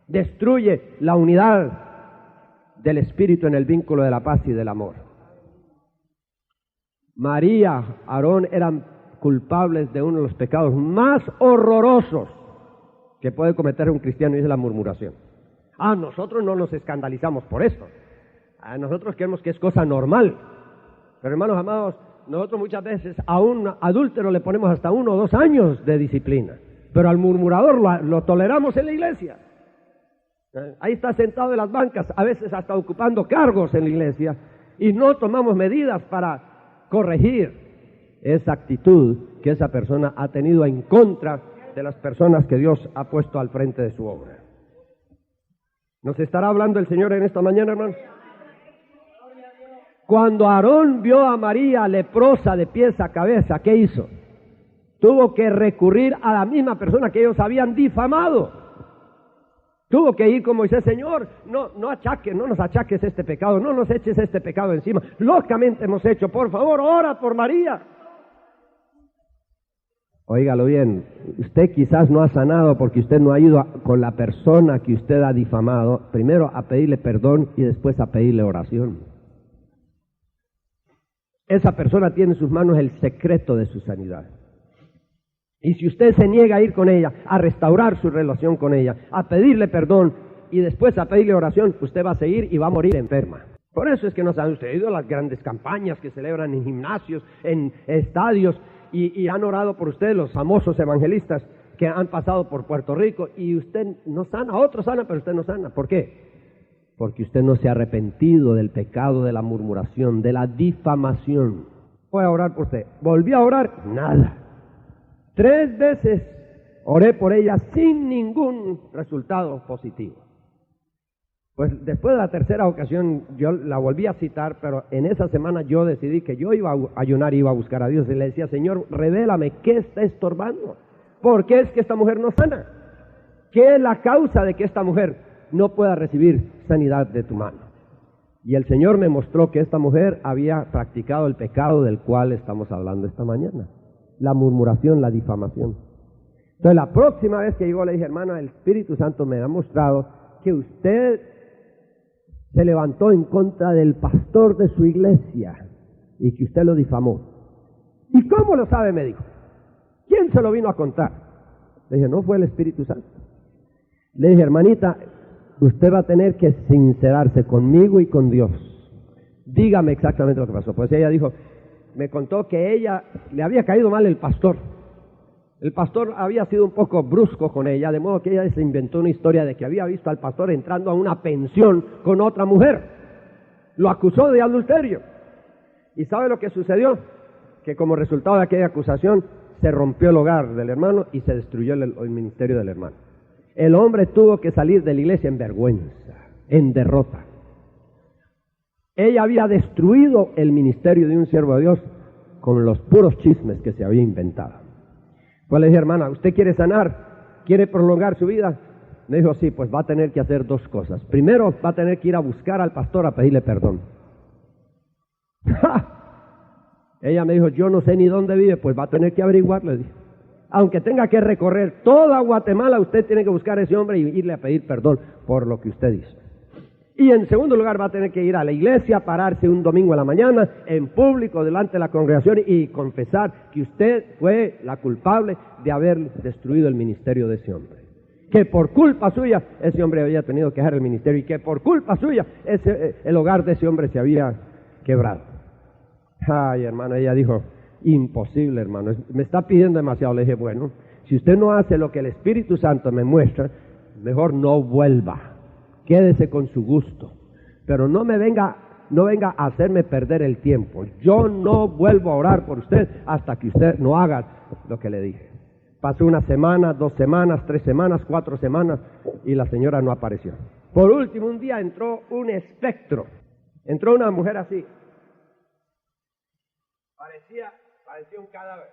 destruye la unidad del Espíritu en el vínculo de la paz y del amor. María, Aarón eran culpables de uno de los pecados más horrorosos que puede cometer un cristiano, y es la murmuración. Nosotros no nos escandalizamos por esto. Nosotros creemos que es cosa normal. Pero hermanos amados, nosotros muchas veces a un adúltero le ponemos hasta 1 o 2 años de disciplina, pero al murmurador lo toleramos en la iglesia. Ahí está sentado en las bancas, a veces hasta ocupando cargos en la iglesia, y no tomamos medidas para corregir esa actitud que esa persona ha tenido en contra de las personas que Dios ha puesto al frente de su obra. ¿Nos estará hablando el Señor en esta mañana, hermanos? Cuando Aarón vio a María leprosa de pies a cabeza, ¿qué hizo? Tuvo que recurrir a la misma persona que ellos habían difamado. Tuvo que ir como dice, Señor, no nos achaques este pecado, no nos eches este pecado encima. Locamente hemos hecho, por favor, ora por María. Óigalo bien, usted quizás no ha sanado porque usted no ha ido con la persona que usted ha difamado, primero a pedirle perdón y después a pedirle oración. Esa persona tiene en sus manos el secreto de su sanidad. Y si usted se niega a ir con ella, a restaurar su relación con ella, a pedirle perdón y después a pedirle oración, usted va a seguir y va a morir enferma. Por eso es que nos han sucedido las grandes campañas que celebran en gimnasios, en estadios, y han orado por usted los famosos evangelistas que han pasado por Puerto Rico, y usted no sana, otros sanan, pero usted no sana. ¿Por qué? Porque usted no se ha arrepentido del pecado de la murmuración, de la difamación. Voy a orar por usted. ¿Volví a orar? Nada. 3 veces oré por ella sin ningún resultado positivo. Pues después de la tercera ocasión yo la volví a citar, pero en esa semana yo decidí que yo iba a ayunar y iba a buscar a Dios, y le decía, Señor, revélame qué está estorbando, por qué es que esta mujer no sana, qué es la causa de que esta mujer no pueda recibir sanidad de tu mano. Y el Señor me mostró que esta mujer había practicado el pecado del cual estamos hablando esta mañana, la murmuración, la difamación. Entonces la próxima vez que llegó le dije, hermana, el Espíritu Santo me ha mostrado que usted se levantó en contra del pastor de su iglesia y que usted lo difamó. ¿Y cómo lo sabe? Me dijo. ¿Quién se lo vino a contar? Le dije, no fue el Espíritu Santo. Le dije, hermanita, usted va a tener que sincerarse conmigo y con Dios. Dígame exactamente lo que pasó. Pues ella dijo, me contó que ella le había caído mal el pastor. El pastor había sido un poco brusco con ella, de modo que ella se inventó una historia de que había visto al pastor entrando a una pensión con otra mujer. Lo acusó de adulterio. ¿Y sabe lo que sucedió? Que como resultado de aquella acusación se rompió el hogar del hermano y se destruyó el ministerio del hermano. El hombre tuvo que salir de la iglesia en vergüenza, en derrota. Ella había destruido el ministerio de un siervo de Dios con los puros chismes que se había inventado. Pues le dije, hermana, ¿usted quiere sanar? ¿Quiere prolongar su vida? Me dijo, sí, pues va a tener que hacer 2 cosas. Primero, va a tener que ir a buscar al pastor a pedirle perdón. Ella me dijo, yo no sé ni dónde vive, pues va a tener que averiguar, le dije. Aunque tenga que recorrer toda Guatemala, usted tiene que buscar a ese hombre y irle a pedir perdón por lo que usted hizo. Y en segundo lugar va a tener que ir a la iglesia, pararse un domingo a la mañana, en público, delante de la congregación y confesar que usted fue la culpable de haber destruido el ministerio de ese hombre. Que por culpa suya ese hombre había tenido que dejar el ministerio y que por culpa suya el hogar de ese hombre se había quebrado. Ay, hermano, ella dijo, imposible, hermano, me está pidiendo demasiado. Le dije, bueno, si usted no hace lo que el Espíritu Santo me muestra, mejor no vuelva. Quédese con su gusto, pero no venga a hacerme perder el tiempo. Yo no vuelvo a orar por usted hasta que usted no haga lo que le dije. Pasó 1 semana, 2 semanas, 3 semanas, 4 semanas y la señora no apareció. Por último, un día entró un espectro. Entró una mujer así. Parecía un cadáver.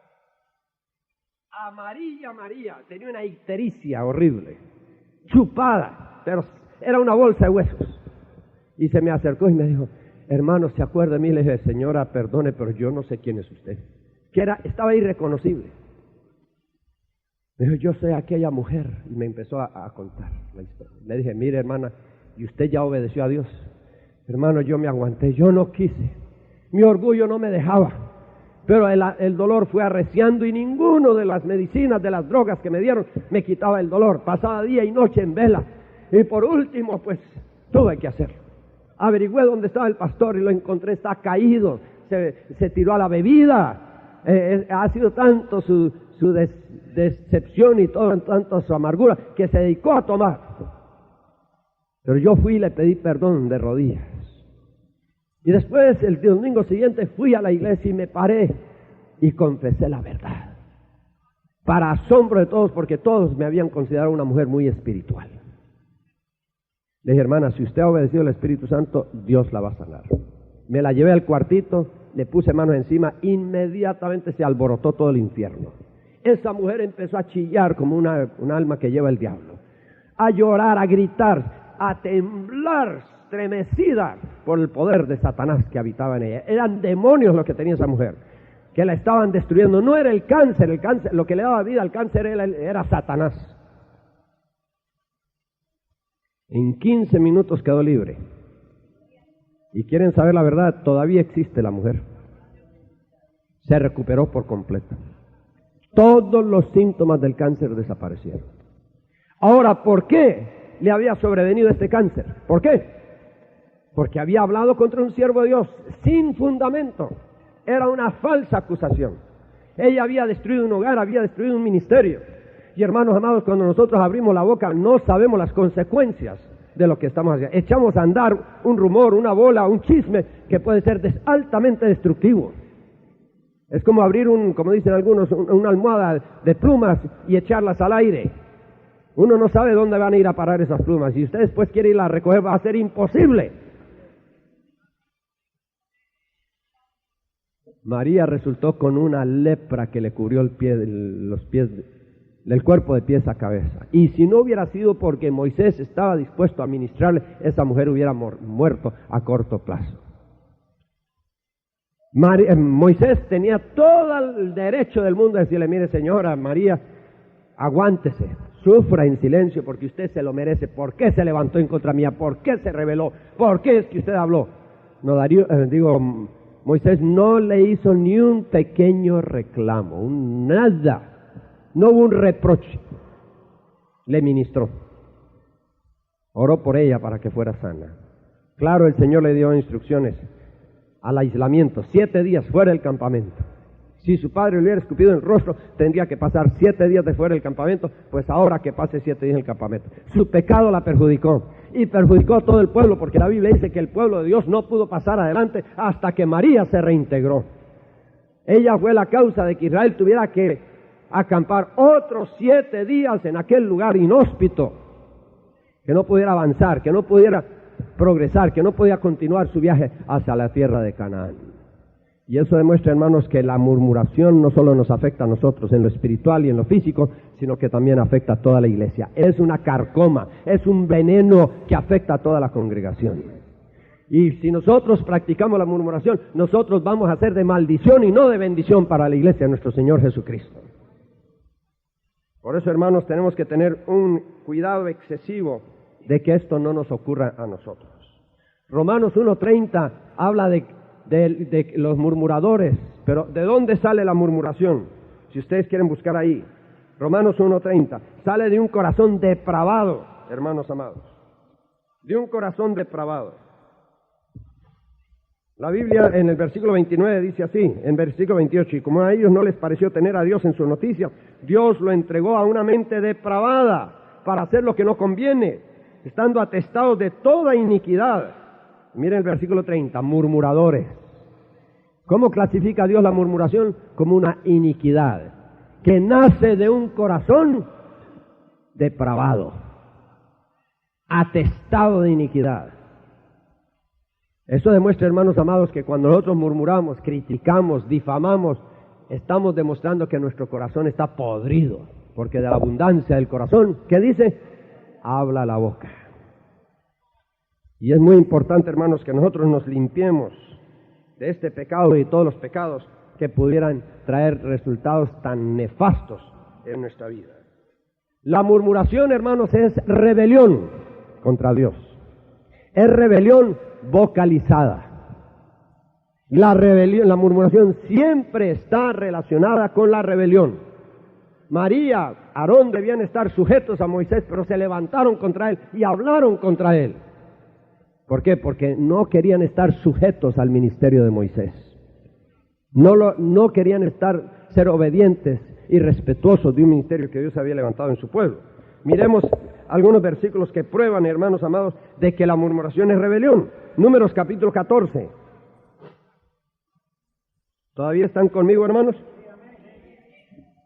Amarilla, tenía una ictericia horrible, chupada, pero era una bolsa de huesos. Y se me acercó y me dijo, hermano, ¿se acuerda de mí? Le dije, señora, perdone, pero yo no sé quién es usted. Estaba irreconocible. Me dijo, yo soy aquella mujer, y me empezó a contar la historia. Le dije, mire hermana, ¿y usted ya obedeció a Dios? Hermano, yo me aguanté, yo no quise, mi orgullo no me dejaba, pero el dolor fue arreciando y ninguno de las medicinas, de las drogas que me dieron, me quitaba el dolor. Pasaba día y noche en vela, y por último, pues, tuve que hacerlo. Averigüé dónde estaba el pastor y lo encontré, está caído, se tiró a la bebida. Ha sido tanto su decepción y tanto su amargura que se dedicó a tomar. Pero yo fui y le pedí perdón de rodillas. Y después, el domingo siguiente, fui a la iglesia y me paré y confesé la verdad. Para asombro de todos, porque todos me habían considerado una mujer muy espiritual. Le dije, hermana, si usted ha obedecido al Espíritu Santo, Dios la va a sanar. Me la llevé al cuartito, le puse manos encima, inmediatamente se alborotó todo el infierno. Esa mujer empezó a chillar como un alma que lleva el diablo, a llorar, a gritar, a temblar, estremecida por el poder de Satanás que habitaba en ella. Eran demonios los que tenía esa mujer, que la estaban destruyendo. No era el cáncer, lo que le daba vida al cáncer era Satanás. En 15 minutos quedó libre. Y quieren saber la verdad, todavía existe la mujer. Se recuperó por completo. Todos los síntomas del cáncer desaparecieron. Ahora, ¿por qué le había sobrevenido este cáncer? ¿Por qué? Porque había hablado contra un siervo de Dios sin fundamento. Era una falsa acusación. Ella había destruido un hogar, había destruido un ministerio. Y hermanos amados, cuando nosotros abrimos la boca, no sabemos las consecuencias de lo que estamos haciendo. Echamos a andar un rumor, una bola, un chisme que puede ser altamente destructivo. Es como abrir como dicen algunos, una almohada de plumas y echarlas al aire. Uno no sabe dónde van a ir a parar esas plumas. Si usted después quiere irlas a recoger, va a ser imposible. María resultó con una lepra que le cubrió el cuerpo de pies a cabeza. Y si no hubiera sido porque Moisés estaba dispuesto a ministrarle, esa mujer hubiera muerto a corto plazo. Moisés tenía todo el derecho del mundo de decirle, mire señora María, aguántese, sufra en silencio porque usted se lo merece. ¿Por qué se levantó en contra mía? ¿Por qué se rebeló? ¿Por qué es que usted habló? Moisés no le hizo ni un pequeño reclamo, nada. No hubo un reproche. Le ministró. Oró por ella para que fuera sana. Claro, el Señor le dio instrucciones al aislamiento, 7 días fuera del campamento. Si su padre le hubiera escupido en el rostro, tendría que pasar 7 días de fuera del campamento, pues ahora que pase 7 días en el campamento. Su pecado la perjudicó, y perjudicó a todo el pueblo, porque la Biblia dice que el pueblo de Dios no pudo pasar adelante hasta que María se reintegró. Ella fue la causa de que Israel tuviera que acampar otros 7 días en aquel lugar inhóspito, que no pudiera avanzar, que no pudiera progresar, que no podía continuar su viaje hacia la tierra de Canaán. Y eso demuestra, hermanos, que la murmuración no solo nos afecta a nosotros en lo espiritual y en lo físico, sino que también afecta a toda la iglesia. Es una carcoma, es un veneno que afecta a toda la congregación. Y si nosotros practicamos la murmuración, nosotros vamos a ser de maldición y no de bendición para la iglesia de nuestro Señor Jesucristo. Por eso, hermanos, tenemos que tener un cuidado excesivo de que esto no nos ocurra a nosotros. Romanos 1:30 habla de los murmuradores, pero ¿de dónde sale la murmuración? Si ustedes quieren buscar ahí, Romanos 1:30, sale de un corazón depravado, hermanos amados, de un corazón depravado. La Biblia en el versículo 29 dice así, en versículo 28, y como a ellos no les pareció tener a Dios en su noticia, Dios lo entregó a una mente depravada para hacer lo que no conviene, estando atestados de toda iniquidad. Miren el versículo 30, murmuradores. ¿Cómo clasifica Dios la murmuración? Como una iniquidad que nace de un corazón depravado, atestado de iniquidad. Eso demuestra, hermanos amados, que cuando nosotros murmuramos, criticamos, difamamos, estamos demostrando que nuestro corazón está podrido, porque de la abundancia del corazón, ¿qué dice? Habla la boca. Y es muy importante, hermanos, que nosotros nos limpiemos de este pecado y de todos los pecados que pudieran traer resultados tan nefastos en nuestra vida. La murmuración, hermanos, es rebelión contra Dios. Es rebelión vocalizada. La rebelión, la murmuración siempre está relacionada con la rebelión. María, Aarón debían estar sujetos a Moisés, pero se levantaron contra él y hablaron contra él. ¿Por qué? Porque no querían estar sujetos al ministerio de Moisés. No querían ser obedientes y respetuosos de un ministerio que Dios había levantado en su pueblo. Miremos algunos versículos que prueban, hermanos amados, de que la murmuración es rebelión. Números capítulo 14. ¿Todavía están conmigo, hermanos?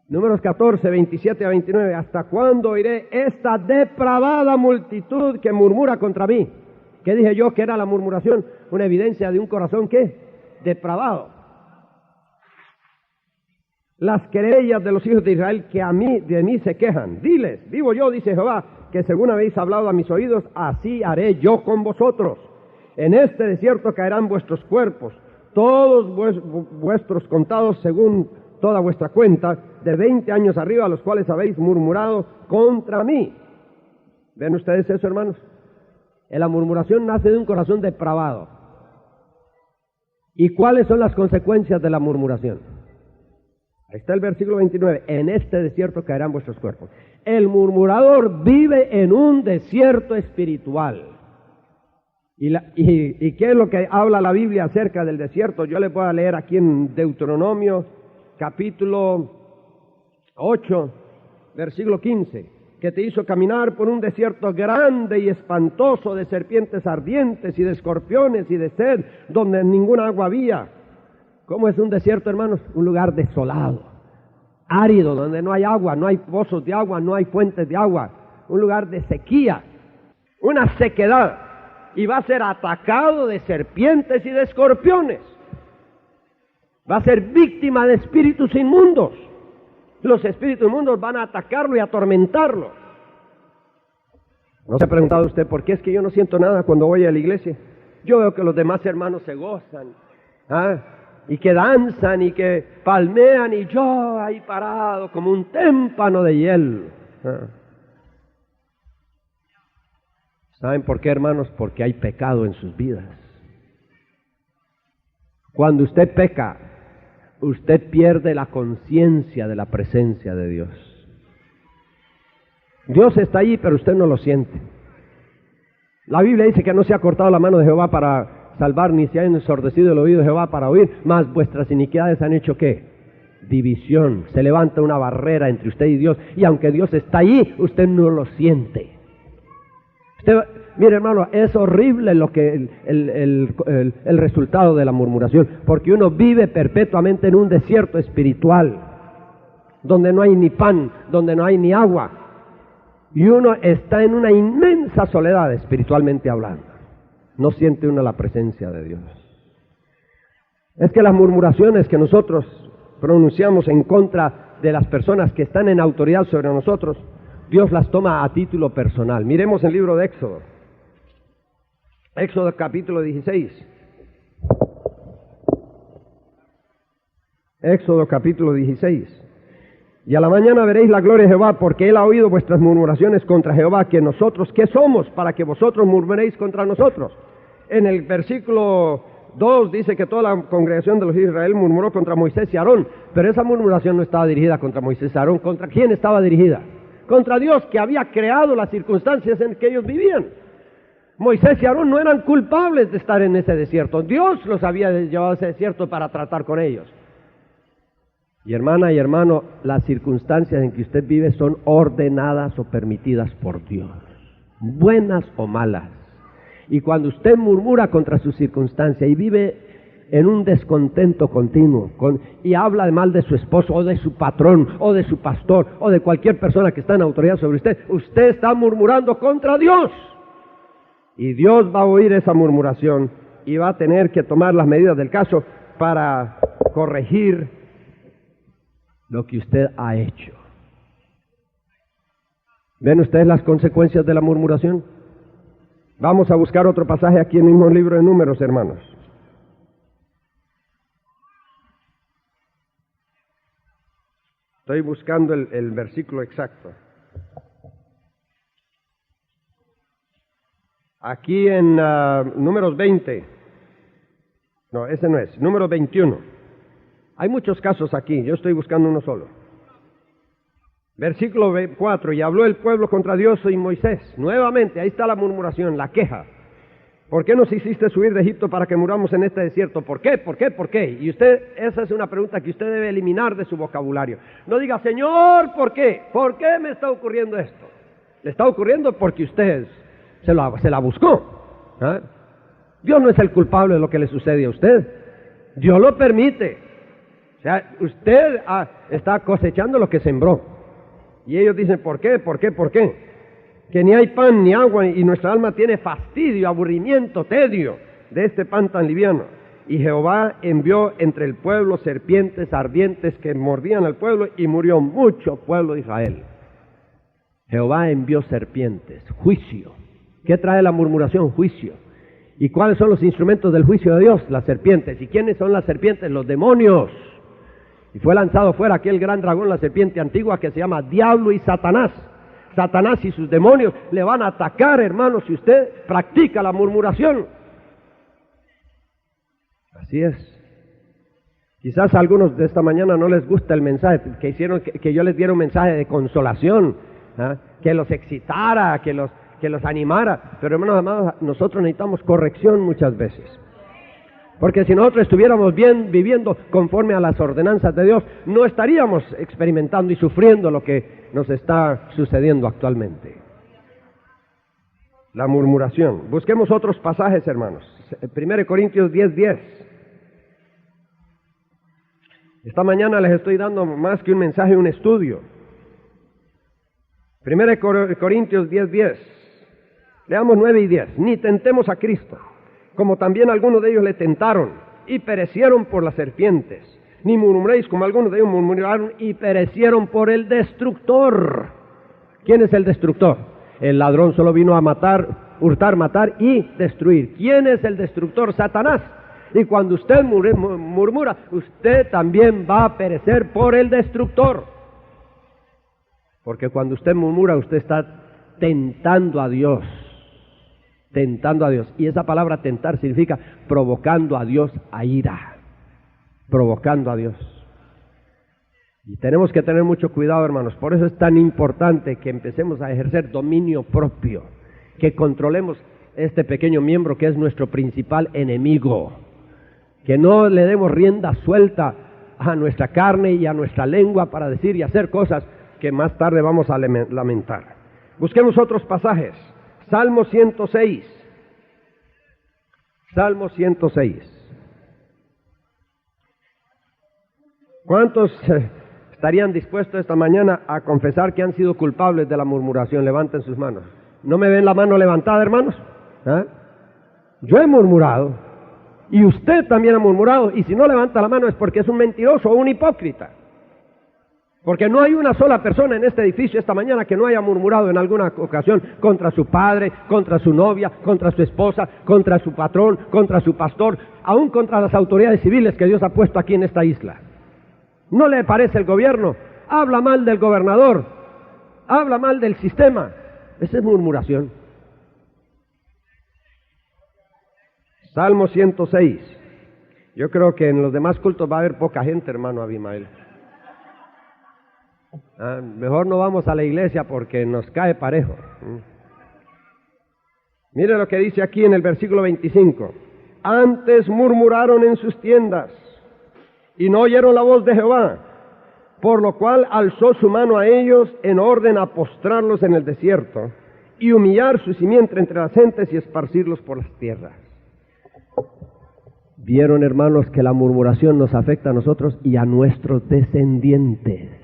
Números 14, 27 a 29. ¿Hasta cuándo oiré esta depravada multitud que murmura contra mí? ¿Qué dije yo que era la murmuración? Una evidencia de un corazón, ¿qué? Depravado. Las querellas de los hijos de Israel que de mí se quejan. Diles, vivo yo, dice Jehová, que según habéis hablado a mis oídos, así haré yo con vosotros. En este desierto caerán vuestros cuerpos, todos vuestros contados según toda vuestra cuenta, de 20 años arriba, a los cuales habéis murmurado contra mí. ¿Ven ustedes eso, hermanos? La murmuración nace de un corazón depravado. ¿Y cuáles son las consecuencias de la murmuración? Ahí está el versículo 29. En este desierto caerán vuestros cuerpos. El murmurador vive en un desierto espiritual. ¿Y qué es lo que habla la Biblia acerca del desierto? Yo les voy a leer aquí en Deuteronomio, capítulo 8, versículo 15. Que te hizo caminar por un desierto grande y espantoso de serpientes ardientes y de escorpiones y de sed, donde ninguna agua había. ¿Cómo es un desierto, hermanos? Un lugar desolado, árido, donde no hay agua, no hay pozos de agua, no hay fuentes de agua. Un lugar de sequía, una sequedad. Y va a ser atacado de serpientes y de escorpiones. Va a ser víctima de espíritus inmundos. Los espíritus inmundos van a atacarlo y atormentarlo. ¿No se ha preguntado usted por qué es que yo no siento nada cuando voy a la iglesia? Yo veo que los demás hermanos se gozan, y que danzan y que palmean, y yo ahí parado como un témpano de hielo. ¿Saben por qué, hermanos? Porque hay pecado en sus vidas. Cuando usted peca, usted pierde la conciencia de la presencia de Dios. Dios está allí, pero usted no lo siente. La Biblia dice que no se ha cortado la mano de Jehová para salvar, ni se ha ensordecido el oído de Jehová para oír, mas vuestras iniquidades han hecho ¿qué? División. Se levanta una barrera entre usted y Dios, y aunque Dios está allí, usted no lo siente. Mire, hermano, es horrible lo que el resultado de la murmuración, porque uno vive perpetuamente en un desierto espiritual, donde no hay ni pan, donde no hay ni agua, y uno está en una inmensa soledad espiritualmente hablando. No siente uno la presencia de Dios. Es que las murmuraciones que nosotros pronunciamos en contra de las personas que están en autoridad sobre nosotros, Dios las toma a título personal. Miremos el libro de Éxodo. Éxodo capítulo 16. Éxodo capítulo 16. Y a la mañana veréis la gloria de Jehová, porque Él ha oído vuestras murmuraciones contra Jehová, que nosotros, ¿qué somos para que vosotros murmuréis contra nosotros? En el versículo 2 dice que toda la congregación de los hijos de Israel murmuró contra Moisés y Aarón, pero esa murmuración no estaba dirigida contra Moisés y Aarón. ¿Contra quién estaba dirigida? Contra Dios, que había creado las circunstancias en que ellos vivían. Moisés y Aarón no eran culpables de estar en ese desierto. Dios los había llevado a ese desierto para tratar con ellos. Y hermana y hermano, las circunstancias en que usted vive son ordenadas o permitidas por Dios, buenas o malas. Y cuando usted murmura contra su circunstancia y vive en un descontento continuo, y habla mal de su esposo, o de su patrón, o de su pastor, o de cualquier persona que está en autoridad sobre usted, usted está murmurando contra Dios. Y Dios va a oír esa murmuración y va a tener que tomar las medidas del caso para corregir lo que usted ha hecho. ¿Ven ustedes las consecuencias de la murmuración? Vamos a buscar otro pasaje aquí en el mismo libro de Números, hermanos. Estoy buscando el versículo exacto. Aquí en Números 20, no, ese no es, Números 21. Hay muchos casos aquí, yo estoy buscando uno solo. Versículo 4, y habló el pueblo contra Dios y Moisés. Nuevamente, ahí está la murmuración, la queja. ¿Por qué nos hiciste subir de Egipto para que muramos en este desierto? ¿Por qué? ¿Por qué? ¿Por qué? Y usted, esa es una pregunta que usted debe eliminar de su vocabulario. No diga, Señor, ¿por qué? ¿Por qué me está ocurriendo esto? Le está ocurriendo porque usted se la buscó. ¿Ah? Dios no es el culpable de lo que le sucede a usted. Dios lo permite. O sea, usted está cosechando lo que sembró. Y ellos dicen, ¿por qué? ¿Por qué? ¿Por qué? Que ni hay pan ni agua y nuestra alma tiene fastidio, aburrimiento, tedio de este pan tan liviano. Y Jehová envió entre el pueblo serpientes ardientes que mordían al pueblo y murió mucho pueblo de Israel. Jehová envió serpientes, juicio. ¿Qué trae la murmuración? Juicio. ¿Y cuáles son los instrumentos del juicio de Dios? Las serpientes. ¿Y quiénes son las serpientes? Los demonios. Y fue lanzado fuera aquel gran dragón, la serpiente antigua que se llama Diablo y Satanás. Satanás y sus demonios le van a atacar, hermanos, si usted practica la murmuración. Así es. Quizás a algunos de esta mañana no les gusta el mensaje, que yo les diera un mensaje de consolación, ¿ah? Que los excitara, que los animara. Pero hermanos amados, nosotros necesitamos corrección muchas veces. Porque si nosotros estuviéramos bien viviendo conforme a las ordenanzas de Dios, no estaríamos experimentando y sufriendo lo que nos está sucediendo actualmente. La murmuración. Busquemos otros pasajes, hermanos. 1 Corintios 10:10. Esta mañana les estoy dando más que un mensaje, un estudio. 1 Corintios 10:10. Leamos 9 y 10. Ni tentemos a Cristo, como también algunos de ellos le tentaron y perecieron por las serpientes. Ni murmuréis como algunos de ellos murmuraron y perecieron por el destructor. ¿Quién es el destructor? El ladrón solo vino a matar, hurtar, matar y destruir. ¿Quién es el destructor? Satanás. Y cuando usted murmura, usted también va a perecer por el destructor. Porque cuando usted murmura, usted está tentando a Dios. Tentando a Dios. Y esa palabra tentar significa provocando a Dios a ira. Provocando a Dios. Y tenemos que tener mucho cuidado, hermanos. Por eso es tan importante que empecemos a ejercer dominio propio. Que controlemos este pequeño miembro que es nuestro principal enemigo. Que no le demos rienda suelta a nuestra carne y a nuestra lengua para decir y hacer cosas que más tarde vamos a lamentar. Busquemos otros pasajes. Salmo 106. Salmo 106. ¿Cuántos estarían dispuestos esta mañana a confesar que han sido culpables de la murmuración? Levanten sus manos. ¿No me ven la mano levantada, hermanos? ¿Ah? Yo he murmurado. Y usted también ha murmurado. Y si no levanta la mano es porque es un mentiroso o un hipócrita. Porque no hay una sola persona en este edificio esta mañana que no haya murmurado en alguna ocasión contra su padre, contra su novia, contra su esposa, contra su patrón, contra su pastor, aún contra las autoridades civiles que Dios ha puesto aquí en esta isla. ¿No le parece el gobierno? Habla mal del gobernador, habla mal del sistema. Esa es murmuración. Salmo 106. Yo creo que en los demás cultos va a haber poca gente, hermano Abimael. Mejor no vamos a la iglesia porque nos cae parejo. Mire lo que dice aquí en el versículo 25. Antes murmuraron en sus tiendas y no oyeron la voz de Jehová, por lo cual alzó su mano a ellos en orden a postrarlos en el desierto y humillar su simiente entre las gentes y esparcirlos por las tierras. Vieron, hermanos, que la murmuración nos afecta a nosotros y a nuestros descendientes.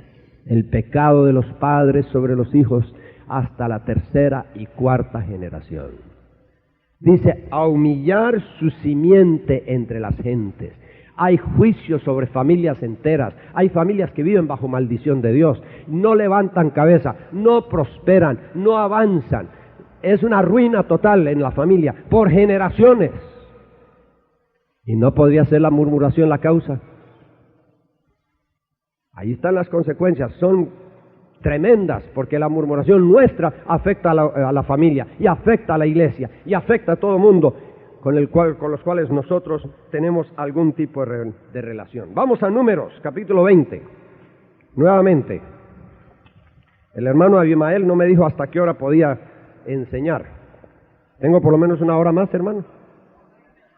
El pecado de los padres sobre los hijos hasta la tercera y cuarta generación. Dice, a humillar su simiente entre las gentes. Hay juicios sobre familias enteras. Hay familias que viven bajo maldición de Dios. No levantan cabeza, no prosperan, no avanzan. Es una ruina total en la familia, por generaciones. ¿Y no podría ser la murmuración la causa? Ahí están las consecuencias, son tremendas, porque la murmuración nuestra afecta a la familia, y afecta a la iglesia, y afecta a todo el mundo con los cuales nosotros tenemos algún tipo de relación. Vamos a Números, capítulo 20. Nuevamente, el hermano Abimael no me dijo hasta qué hora podía enseñar. ¿Tengo por lo menos una hora más, hermano?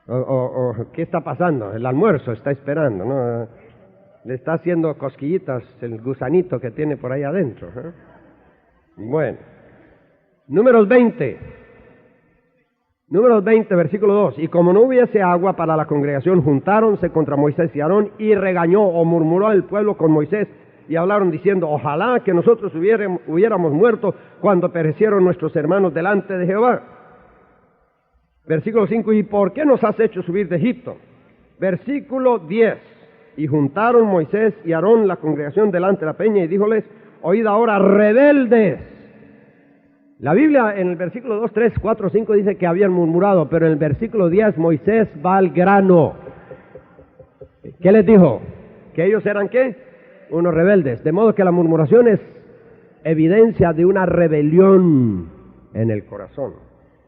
¿O qué está pasando? El almuerzo está esperando, ¿no? Le está haciendo cosquillitas el gusanito que tiene por ahí adentro, ¿eh? Bueno, Números 20, versículo 2. Y como no hubiese agua para la congregación, juntáronse contra Moisés y Aarón, y regañó o murmuró el pueblo con Moisés, y hablaron diciendo: ojalá que nosotros hubiéramos muerto cuando perecieron nuestros hermanos delante de Jehová. Versículo 5, ¿y por qué nos has hecho subir de Egipto? Versículo 10, y juntaron Moisés y Aarón la congregación delante de la peña, y díjoles: oíd ahora, rebeldes. La Biblia en el versículo 2, 3, 4, 5 dice que habían murmurado, pero en el versículo 10 Moisés va al grano. ¿Qué les dijo? ¿Que ellos eran qué? Unos rebeldes. De modo que la murmuración es evidencia de una rebelión en el corazón.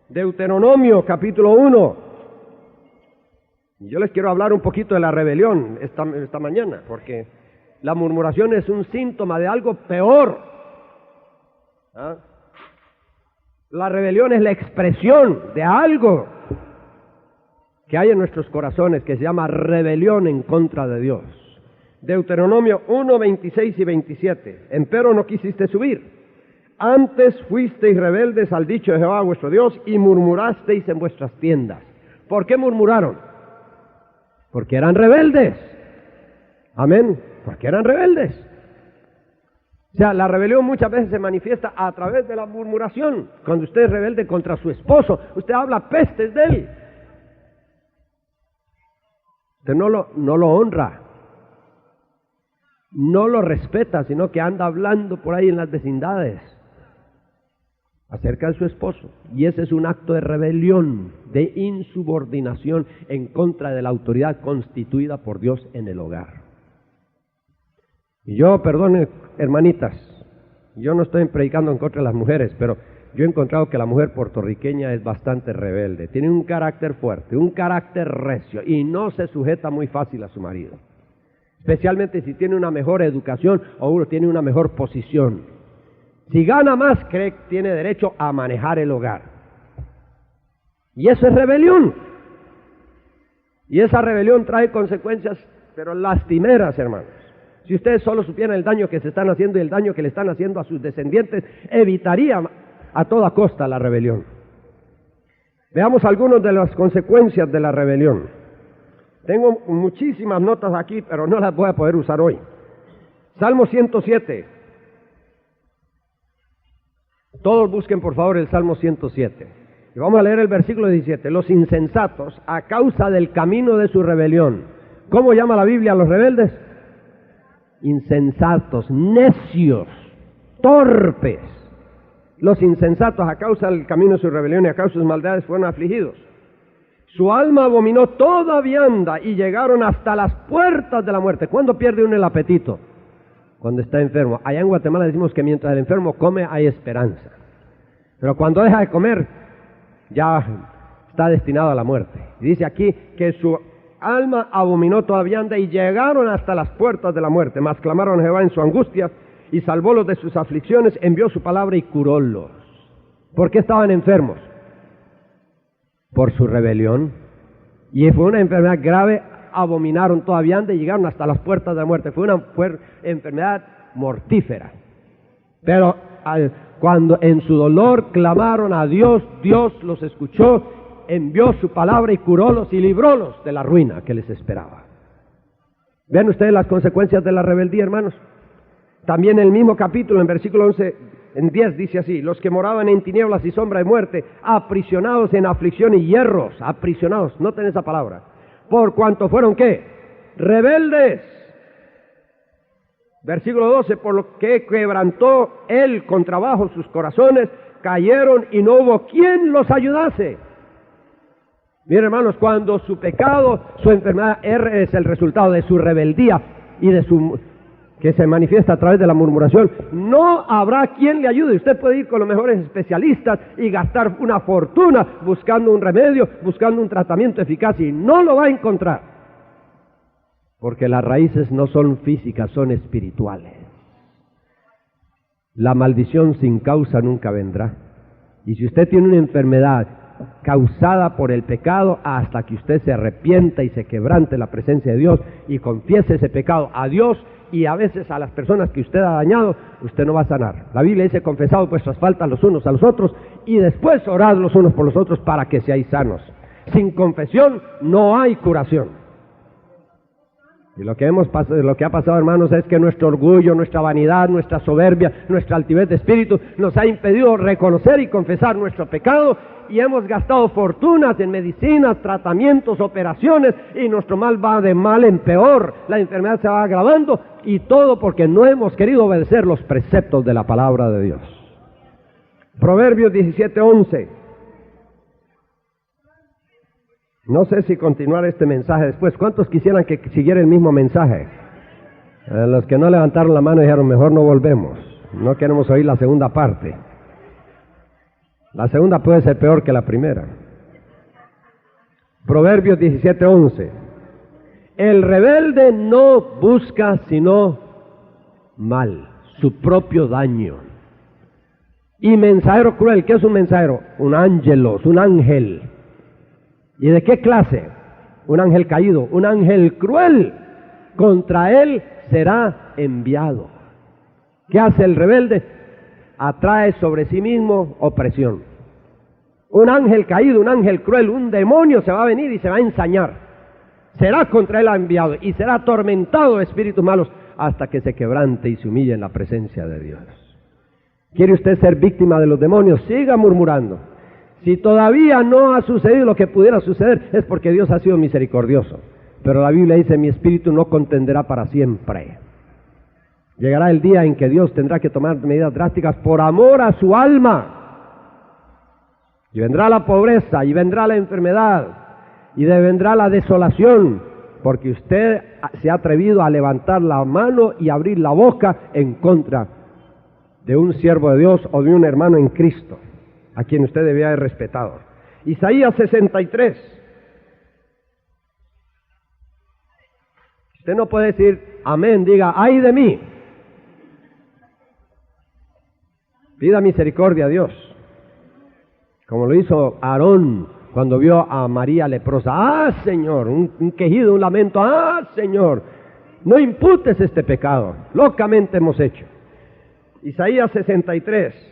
Deuteronomio capítulo 1. Yo les quiero hablar un poquito de la rebelión esta mañana, porque la murmuración es un síntoma de algo peor. ¿Ah? La rebelión es la expresión de algo que hay en nuestros corazones que se llama rebelión en contra de Dios. Deuteronomio 1, 26 y 27. Empero no quisiste subir. Antes fuisteis rebeldes al dicho de Jehová vuestro Dios y murmurasteis en vuestras tiendas. ¿Por qué murmuraron? Porque eran rebeldes. Amén. Porque eran rebeldes. O sea, la rebelión muchas veces se manifiesta a través de la murmuración. Cuando usted es rebelde contra su esposo, usted habla pestes de él. Usted no lo honra, no lo respeta, sino que anda hablando por ahí en las vecindades acerca de su esposo. Y ese es un acto de rebelión, de insubordinación en contra de la autoridad constituida por Dios en el hogar. Y yo, perdone, hermanitas, yo no estoy predicando en contra de las mujeres, pero yo he encontrado que la mujer puertorriqueña es bastante rebelde, tiene un carácter fuerte, un carácter recio, y no se sujeta muy fácil a su marido, especialmente si tiene una mejor educación o uno tiene una mejor posición. Si gana más, cree que tiene derecho a manejar el hogar. Y eso es rebelión. Y esa rebelión trae consecuencias, pero lastimeras, hermanos. Si ustedes solo supieran el daño que se están haciendo y el daño que le están haciendo a sus descendientes, evitaría a toda costa la rebelión. Veamos algunas de las consecuencias de la rebelión. Tengo muchísimas notas aquí, pero no las voy a poder usar hoy. Salmo 107. Todos busquen por favor el Salmo 107. Y vamos a leer el versículo 17. Los insensatos, a causa del camino de su rebelión. ¿Cómo llama la Biblia a los rebeldes? Insensatos, necios, torpes. Los insensatos, a causa del camino de su rebelión y a causa de sus maldades, fueron afligidos. Su alma abominó toda vianda y llegaron hasta las puertas de la muerte. ¿Cuándo pierde uno el apetito? Cuando está enfermo. Allá en Guatemala decimos que mientras el enfermo come hay esperanza. Pero cuando deja de comer, ya está destinado a la muerte. Y dice aquí que su alma abominó toda vianda y llegaron hasta las puertas de la muerte. Mas clamaron a Jehová en su angustia y salvólos de sus aflicciones, envió su palabra y curólos. ¿Por qué estaban enfermos? Por su rebelión. Y fue una enfermedad grave. Abominaron toda vianda y llegaron hasta las puertas de la muerte. Fue una enfermedad mortífera. Pero cuando en su dolor clamaron a Dios, Dios los escuchó, envió su palabra y curólos y librólos de la ruina que les esperaba. ¿Ven ustedes las consecuencias de la rebeldía, hermanos? También en el mismo capítulo, en versículo 11, en 10, dice así: los que moraban en tinieblas y sombra de muerte, aprisionados en aflicción y hierros, aprisionados, noten esa palabra, por cuanto fueron, ¿qué? Rebeldes. Versículo 12, por lo que quebrantó él con trabajo sus corazones, cayeron y no hubo quien los ayudase. Miren, hermanos, cuando su pecado, su enfermedad es el resultado de su rebeldía y de su que se manifiesta a través de la murmuración, no habrá quien le ayude. Usted puede ir con los mejores especialistas y gastar una fortuna buscando un remedio, buscando un tratamiento eficaz, y no lo va a encontrar. Porque las raíces no son físicas, son espirituales. La maldición sin causa nunca vendrá. Y si usted tiene una enfermedad causada por el pecado, hasta que usted se arrepienta y se quebrante en la presencia de Dios y confiese ese pecado a Dios y a veces a las personas que usted ha dañado, usted no va a sanar. La Biblia dice: confesad vuestras faltas los unos a los otros y después orad los unos por los otros para que seáis sanos. Sin confesión no hay curación. Y lo que ha pasado, hermanos, es que nuestro orgullo, nuestra vanidad, nuestra soberbia, nuestra altivez de espíritu nos ha impedido reconocer y confesar nuestro pecado, y hemos gastado fortunas en medicinas, tratamientos, operaciones, y nuestro mal va de mal en peor. La enfermedad se va agravando, y todo porque no hemos querido obedecer los preceptos de la palabra de Dios. Proverbios 17:11. No sé si continuar este mensaje después. ¿Cuántos quisieran que siguiera el mismo mensaje? Los que no levantaron la mano dijeron: mejor no volvemos, no queremos oír la segunda parte. La segunda puede ser peor que la primera. Proverbios 17:11. El rebelde no busca sino mal, su propio daño. Y mensajero cruel, ¿qué es un mensajero? Un ángelos, un ángel. ¿Y de qué clase? Un ángel caído, un ángel cruel. Contra él será enviado. ¿Qué hace el rebelde? Atrae sobre sí mismo opresión. Un ángel caído, un ángel cruel, un demonio se va a venir y se va a ensañar. Será contra él enviado y será atormentado de espíritus malos hasta que se quebrante y se humille en la presencia de Dios. ¿Quiere usted ser víctima de los demonios? Siga murmurando. Si todavía no ha sucedido lo que pudiera suceder, es porque Dios ha sido misericordioso. Pero la Biblia dice: mi espíritu no contenderá para siempre. Llegará el día en que Dios tendrá que tomar medidas drásticas por amor a su alma. Y vendrá la pobreza, y vendrá la enfermedad, y vendrá la desolación, porque usted se ha atrevido a levantar la mano y abrir la boca en contra de un siervo de Dios o de un hermano en Cristo, a quien usted debía haber respetado. Isaías 63. Usted no puede decir amén, diga ay de mí. Pida misericordia a Dios, como lo hizo Aarón cuando vio a María leprosa. ¡Ah, Señor! Un quejido, un lamento. ¡Ah, Señor! No imputes este pecado, locamente hemos hecho. Isaías 63.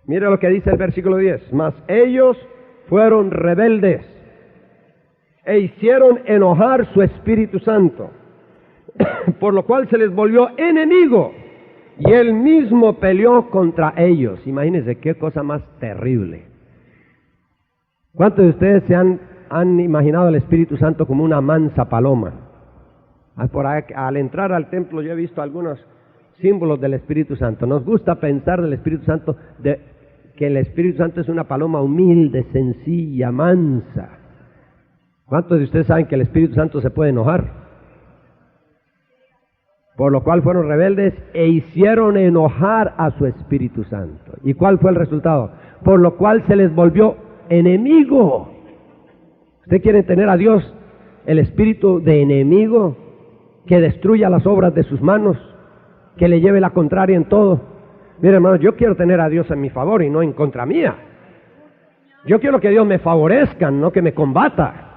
Mire lo que dice el versículo 10. Mas ellos fueron rebeldes e hicieron enojar su Espíritu Santo, por lo cual se les volvió enemigo, y él mismo peleó contra ellos. Imagínense qué cosa más terrible. ¿Cuántos de ustedes se han imaginado al Espíritu Santo como una mansa paloma? Al entrar al templo yo he visto algunos símbolos del Espíritu Santo. Nos gusta pensar del Espíritu Santo que el Espíritu Santo es una paloma humilde, sencilla, mansa. ¿Cuántos de ustedes saben que el Espíritu Santo se puede enojar? Por lo cual fueron rebeldes e hicieron enojar a su Espíritu Santo. ¿Y cuál fue el resultado? Por lo cual se les volvió enemigo. ¿Usted quiere tener a Dios, el espíritu de enemigo, que destruya las obras de sus manos, que le lleve la contraria en todo? Mire, hermano, yo quiero tener a Dios en mi favor y no en contra mía. Yo quiero que Dios me favorezca, no que me combata.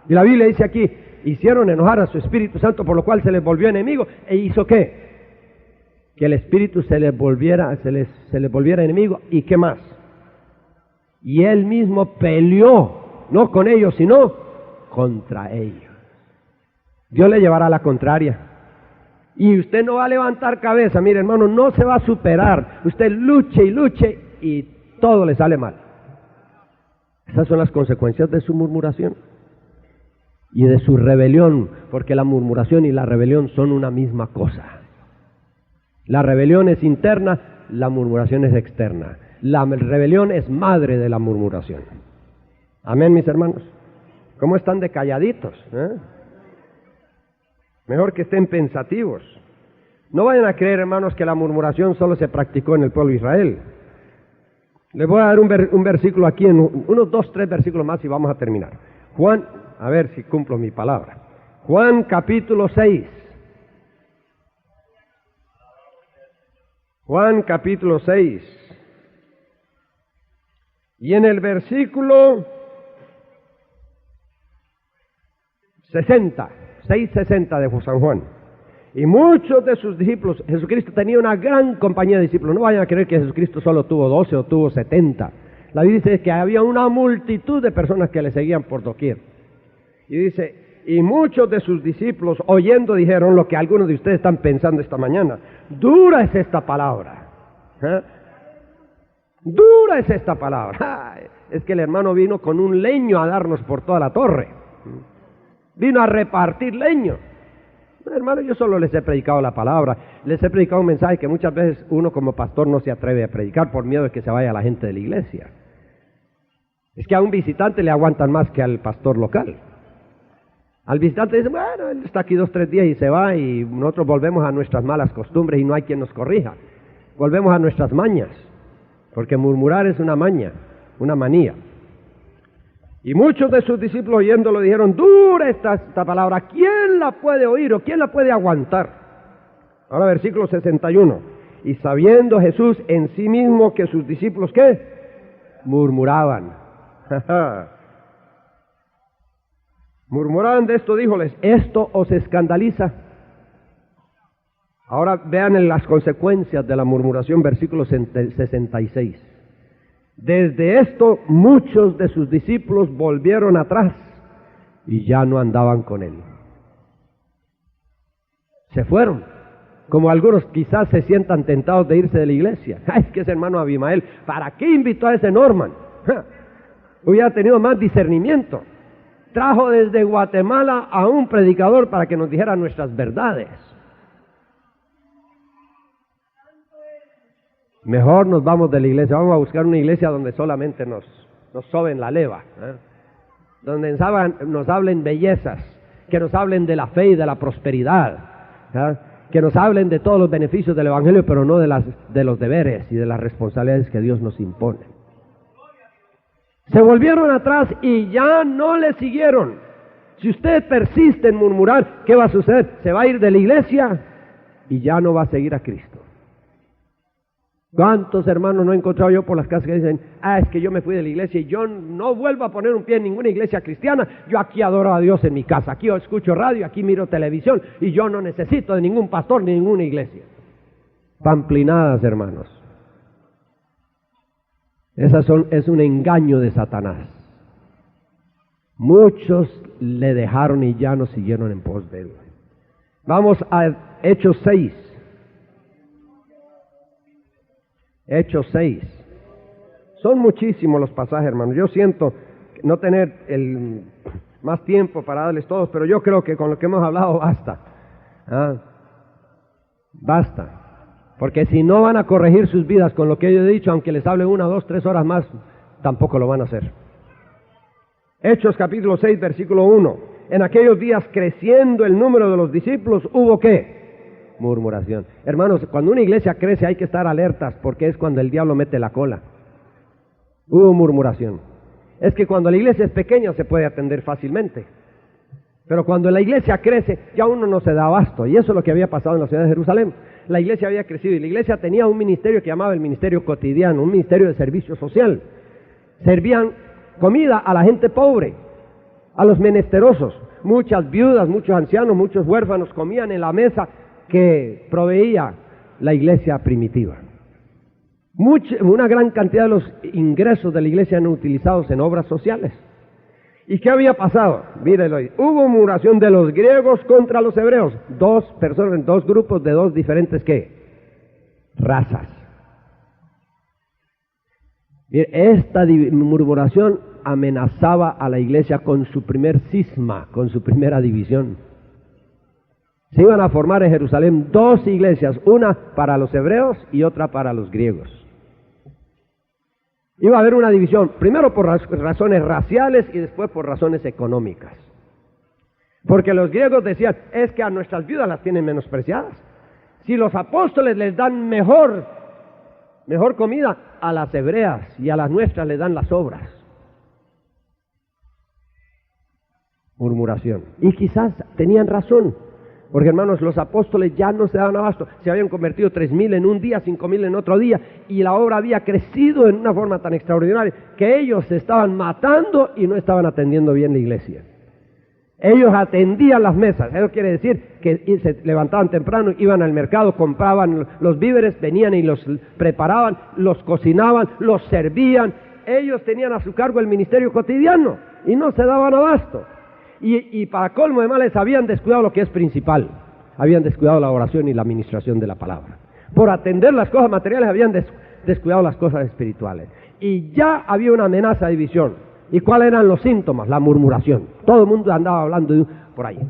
Y la Biblia dice aquí: hicieron enojar a su Espíritu Santo, por lo cual se les volvió enemigo. ¿E hizo qué? Que el Espíritu se les volviera enemigo. ¿Y qué más? Y él mismo peleó, no con ellos, sino contra ellos. Dios le llevará la contraria. Y usted no va a levantar cabeza. Mire, hermano, no se va a superar. Usted luche y luche y todo le sale mal. Esas son las consecuencias de su murmuración y de su rebelión, porque la murmuración y la rebelión son una misma cosa. La rebelión es interna, la murmuración es externa. La rebelión es madre de la murmuración. Amén, mis hermanos. ¿Cómo están de calladitos? Mejor que estén pensativos. No vayan a creer, hermanos, que la murmuración solo se practicó en el pueblo de Israel. Les voy a dar un versículo aquí, en unos 2, 3 versículos más y vamos a terminar. Juan, a ver si cumplo mi palabra. Juan capítulo 6. Juan capítulo 6. Y en el versículo 60, 6:60 de San Juan. Y muchos de sus discípulos, Jesucristo tenía una gran compañía de discípulos. No vayan a creer que Jesucristo solo tuvo 12 o tuvo 70. La Biblia dice que había una multitud de personas que le seguían por doquier. Y dice, y muchos de sus discípulos oyendo dijeron lo que algunos de ustedes están pensando esta mañana. Dura es esta palabra. ¿Eh? Dura es esta palabra. Es que el hermano vino con un leño a darnos por toda la torre. Vino a repartir leño. Hermano, yo solo les he predicado la palabra, les he predicado un mensaje que muchas veces uno como pastor no se atreve a predicar por miedo de que se vaya la gente de la iglesia. Es que a un visitante le aguantan más que al pastor local. Al visitante dice, bueno, él está aquí 2, 3 días y se va y nosotros volvemos a nuestras malas costumbres y no hay quien nos corrija. Volvemos a nuestras mañas, porque murmurar es una maña, una manía. Y muchos de sus discípulos oyéndolo dijeron, dura esta palabra, ¿quién la puede oír o quién la puede aguantar? Ahora versículo 61. Y sabiendo Jesús en sí mismo que sus discípulos, ¿qué? Murmuraban. Murmuraban de esto, díjoles, ¿esto os escandaliza? Ahora vean las consecuencias de la murmuración, versículo 66. Desde esto muchos de sus discípulos volvieron atrás y ya no andaban con él. Se fueron, como algunos quizás se sientan tentados de irse de la iglesia. Es que ese hermano Abimael, ¿para qué invitó a ese Norman? Hubiera tenido más discernimiento. Trajo desde Guatemala a un predicador para que nos dijera nuestras verdades. Mejor nos vamos de la iglesia, vamos a buscar una iglesia donde solamente nos soben la leva, donde nos hablen bellezas, que nos hablen de la fe y de la prosperidad, que nos hablen de todos los beneficios del evangelio, pero no de los deberes y de las responsabilidades que Dios nos impone. Se volvieron atrás y ya no le siguieron. Si usted persiste en murmurar, ¿qué va a suceder? Se va a ir de la iglesia y ya no va a seguir a Cristo. ¿Cuántos hermanos no he encontrado yo por las casas que dicen, es que yo me fui de la iglesia y yo no vuelvo a poner un pie en ninguna iglesia cristiana, yo aquí adoro a Dios en mi casa, aquí escucho radio, aquí miro televisión y yo no necesito de ningún pastor ni ninguna iglesia? Pamplinadas, hermanos. Es un engaño de Satanás. Muchos le dejaron y ya no siguieron en pos de él. Vamos a Hechos 6. Hechos 6. Son muchísimos los pasajes, hermanos. Yo siento no tener más tiempo para darles todos, pero yo creo que con lo que hemos hablado basta. Basta. Porque si no van a corregir sus vidas con lo que yo he dicho, aunque les hable 1, 2, 3 horas más, tampoco lo van a hacer. Hechos capítulo 6, versículo 1. En aquellos días, creciendo el número de los discípulos, ¿hubo qué? Murmuración. Hermanos, cuando una iglesia crece hay que estar alertas, porque es cuando el diablo mete la cola. Hubo murmuración. Es que cuando la iglesia es pequeña se puede atender fácilmente, pero cuando la iglesia crece ya uno no se da abasto, y eso es lo que había pasado en la ciudad de Jerusalén. La iglesia había crecido y la iglesia tenía un ministerio que llamaba el ministerio cotidiano, un ministerio de servicio social. Servían comida a la gente pobre, a los menesterosos. Muchas viudas, muchos ancianos, muchos huérfanos comían en la mesa que proveía la iglesia primitiva. Una gran cantidad de los ingresos de la iglesia eran utilizados en obras sociales. ¿Y qué había pasado? Mírelo ahí. Hubo murmuración de los griegos contra los hebreos. Dos personas, dos grupos de dos diferentes, ¿qué? Razas. Mire, esta murmuración amenazaba a la iglesia con su primer cisma, con su primera división. Se iban a formar en Jerusalén dos iglesias, una para los hebreos y otra para los griegos. Iba a haber una división, primero por razones raciales y después por razones económicas. Porque los griegos decían, es que a nuestras viudas las tienen menospreciadas. Si los apóstoles les dan mejor comida, a las hebreas y a las nuestras les dan las obras. Murmuración. Y quizás tenían razón, porque hermanos, los apóstoles ya no se daban abasto. Se habían convertido 3,000 en un día, 5,000 en otro día, y la obra había crecido en una forma tan extraordinaria que ellos se estaban matando y no estaban atendiendo bien la iglesia. Ellos atendían las mesas. Eso quiere decir que se levantaban temprano, iban al mercado, compraban los víveres, venían y los preparaban, los cocinaban, los servían. Ellos tenían a su cargo el ministerio cotidiano y no se daban abasto. Y para colmo de males habían descuidado lo que es principal. Habían descuidado la oración y la administración de la palabra. Por atender las cosas materiales habían descuidado las cosas espirituales. Y ya había una amenaza de división. ¿Y cuáles eran los síntomas? La murmuración. Todo el mundo andaba hablando por ahí.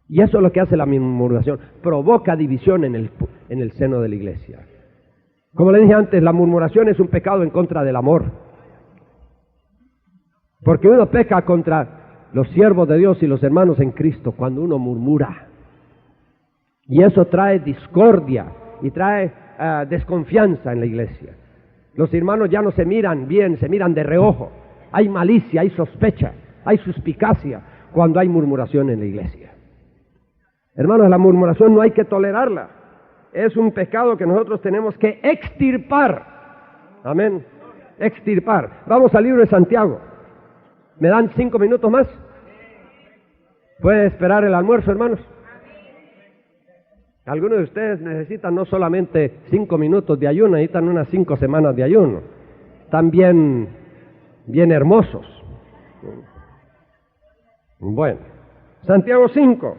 Y eso es lo que hace la murmuración. Provoca división en el seno de la iglesia. Como le dije antes, la murmuración es un pecado en contra del amor. Porque uno peca contra los siervos de Dios y los hermanos en Cristo cuando uno murmura. Y eso trae discordia y trae desconfianza en la iglesia. Los hermanos ya no se miran bien, se miran de reojo. Hay malicia, hay sospecha, hay suspicacia cuando hay murmuración en la iglesia. Hermanos, la murmuración no hay que tolerarla. Es un pecado que nosotros tenemos que extirpar. Amén. Extirpar. Vamos al libro de Santiago. ¿Me dan 5 minutos más? ¿Puede esperar el almuerzo, hermanos? Algunos de ustedes necesitan no solamente 5 minutos de ayuno, necesitan unas 5 semanas de ayuno. Están bien hermosos. Bueno, Santiago 5.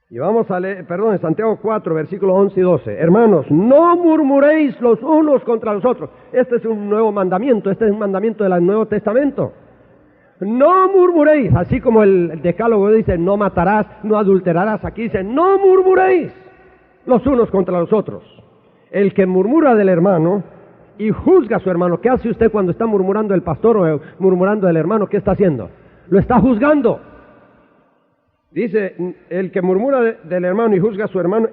Y vamos a leer, Santiago 4, versículos 11 y 12. Hermanos, no murmuréis los unos contra los otros. Este es un nuevo mandamiento, este es un mandamiento del Nuevo Testamento. No murmuréis, así como el decálogo dice, no matarás, no adulterarás. Aquí dice, no murmuréis los unos contra los otros. El que murmura del hermano y juzga a su hermano. ¿Qué hace usted cuando está murmurando el pastor o murmurando del hermano? ¿Qué está haciendo? Lo está juzgando. Dice, el que murmura del hermano y juzga a su hermano,